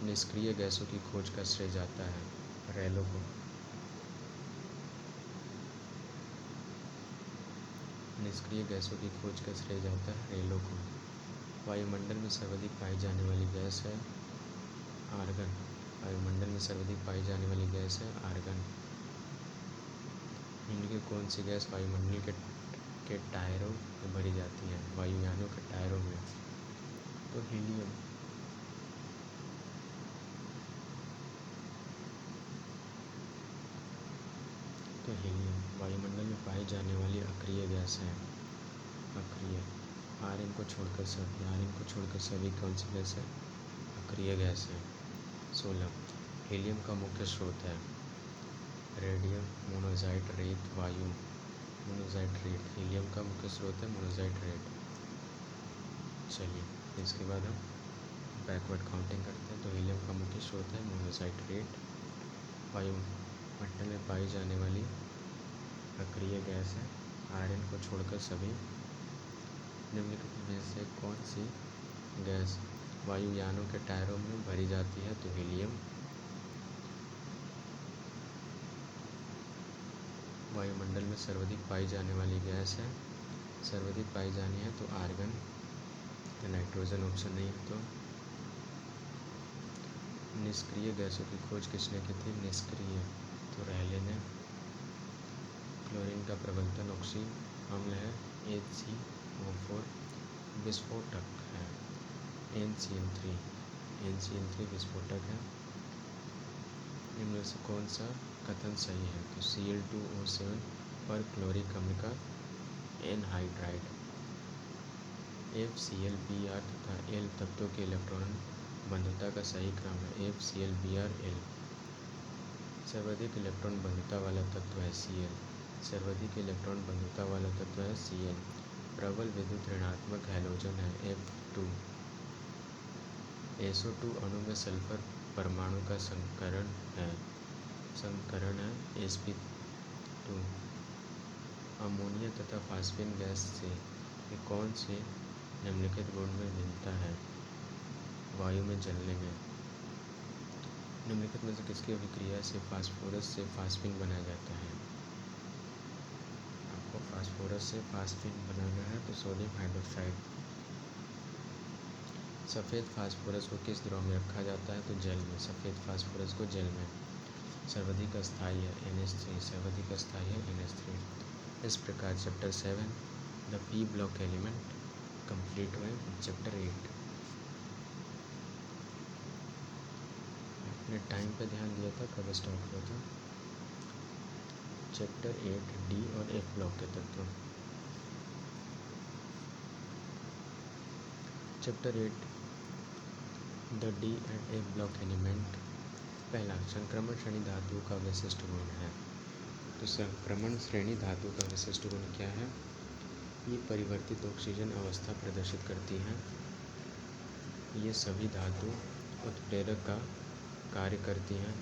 निष्क्रिय गैसों की खोज का श्रेय जाता है रेलो को। निष्क्रिय गैसों की खोज का श्रेय जाता है रेलो को। वायुमंडल में सर्वाधिक पाई जाने वाली गैस है आर्गन। वायुमंडल में सर्वाधिक पाई जाने वाली गैस है आर्गन। इनकी कौन सी गैस वायुमंडल के टायरों में भरी जाती है? वायुयानों के टायरों में। तो हीलियम वायुमंडल में पाई जाने वाली अक्रिय गैस है। अक्रिय आर्यन को छोड़कर सभी कौन सी गैस है? अक्रिय गैस है। 16 हीलियम का मुख्य स्रोत है रेडियम, मोनोजाइट, रेत, वायु। मोनोजाइट रेत, हीलियम का मुख्य स्रोत है मोनोजाइट रेत। चलिए इसके बाद हम बैकवर्ड काउंटिंग करते हैं। तो हीलियम का मुख्य स्रोत है मोनोजाइट रेत। वायुमंडल में पाई जाने वाली अक्रिय गैस है आयरन को छोड़कर सभी। निम्नलिखित में से कौन सी गैस वायुयानों के टायरों में भरी जाती है? तो हीलियम। वायुमंडल में सर्वाधिक पाई जाने वाली गैस है, सर्वाधिक पाई जानी है तो आर्गन, नाइट्रोजन ऑप्शन नहीं है। तो निष्क्रिय गैसों की खोज किसने की थी? निष्क्रिय तो रेले ने। क्लोरीन का प्रबंधन ऑक्सी अम्ल है, HCO4 विस्फोटक है, NCl3 विस्फोटक है। इनमें से कौन सा कथन सही है? तो Cl2O7 पर क्लोरिक अम्ल का एनहाइड्राइड। FClBr तथा L तत्वों के इलेक्ट्रॉन बंधुता का सही क्रम है FClBrL। सर्वाधिक इलेक्ट्रॉन बंधुता वाला तत्व है Cl। सर्वाधिक इलेक्ट्रॉन बंधुता वाला तत्व है Cl। प्रबल विद्युत ऋणात्मक हैलोजन है F2। SO2 अणु में सल्फर परमाणु का संकरण है sp2। अमोनिया तथा फास्फिन गैस से कौन से निम्नलिखित गुण में मिलता है? वायु में जलने में। निम्नलिखित में से किसकी अभिक्रिया से फास्फोरस से फास्फिन बनाया जाता है? आपको फास्फोरस से फास्फिन बनाना है तो सोडियम हाइड्रोक्साइड। सफ़ेद फास्फोरस को किस द्रव में रखा जाता है? तो जल में। सफ़ेद फास्फोरस को जल में। सर्वाधिक अस्थायी है NH3, सर्वाधिक अस्थायी है NH3। इस प्रकार chapter 7 the P block element complete हुए। चैप्टर 8 आपने टाइम पे ध्यान दिया था, कब स्टार्ट हुआ था? चैप्टर 8 D और F ब्लॉक के तत्व। Chapter 8 the D and F block element. पहला, संक्रमण श्रेणी धातु का विशिष्ट गुण है। तो संक्रमण श्रेणी धातु का विशिष्ट गुण क्या है? ये परिवर्तित ऑक्सीजन अवस्था प्रदर्शित करती हैं। ये सभी धातु उत्प्रेरक का कार्य करती हैं।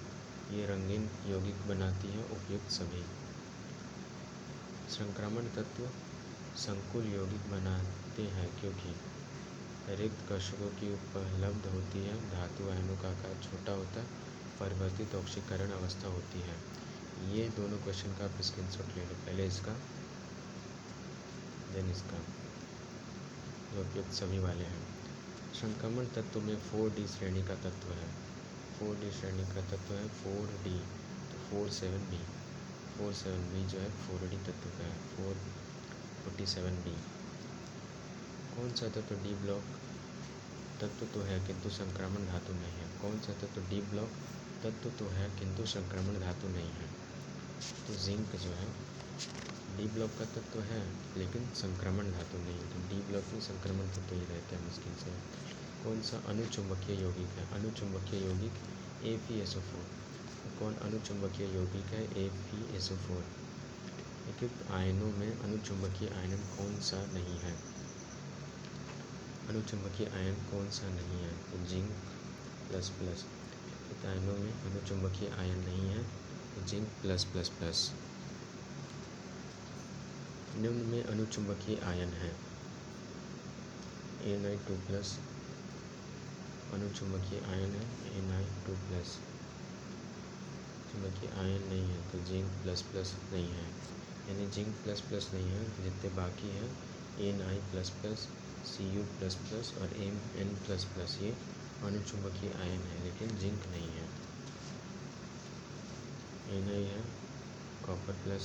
ये रंगीन यौगिक बनाती हैं उपयुक्त सभी। संक्रमण तत्व संकुल यौगिक बनाते हैं क्योंकि रिक्त कक्षकों की उपलब्ध होती है, धातु आयनों का आकार छोटा होता है, परिवर्तित ऑक्सीकरण अवस्था होती है। ये दोनों क्वेश्चन का आप स्क्रीनशॉट ले लो, पहले इसका देन इसका, जो उपयुक्त सभी वाले हैं। संक्रमण तत्व में 4D श्रेणी का तत्व है। 4D श्रेणी का तत्व है 4D, तो 47B। 47B जो है 4D तत्व का है। 447B। कौन सा तत्व D ब्लॉक तत्व तो है किंतु संक्रमण धातु नहीं है? कौन सा तत्व D ब्लॉक तत्व तो है किंतु संक्रमण धातु नहीं है? तो जिंक जो है D ब्लॉक का तत्व है लेकिन संक्रमण धातु नहीं है। तो D ब्लॉक में संक्रमण तत्व ही रहते हैं मुश्किल से। कौन सा अणुचुंबकीय यौगिक है? अणुचुंबकीय यौगिक FeSO4। कौन अणुचुंबकीय यौगिक है? FeSO4। उपयुक्त आयनों में अणुचुंबकीय आयन कौन सा नहीं है? अणुचुंबकीय आयन कौन सा नहीं है? तो जिंक प्लस प्लस। आयनों में अणुचुंबकीय आयन नहीं है तो जिंक प्लस प्लस प्लस। निम्न में अणुचुंबकीय आयन है Ni2+। अणुचुंबकीय आयन है Ni2+। चुंबकीय आयन नहीं है तो जिंक प्लस प्लस नहीं है, यानी जिंक प्लस प्लस नहीं है। जितने बाकी हैं Na++, Cu++ और Mn++, ये अणुचुंबकीय आयन है लेकिन जिंक नहीं है। Na है, कॉपर प्लस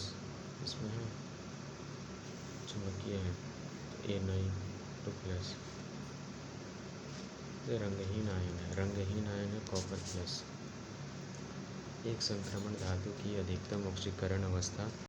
इसमें है, चुंबकीय है तो Na2+। ये रंगहीन आयन है। रंगहीन आयन है कॉपर प्लस। एक संक्रमण धातु की अधिकतम ऑक्सीकरण अवस्था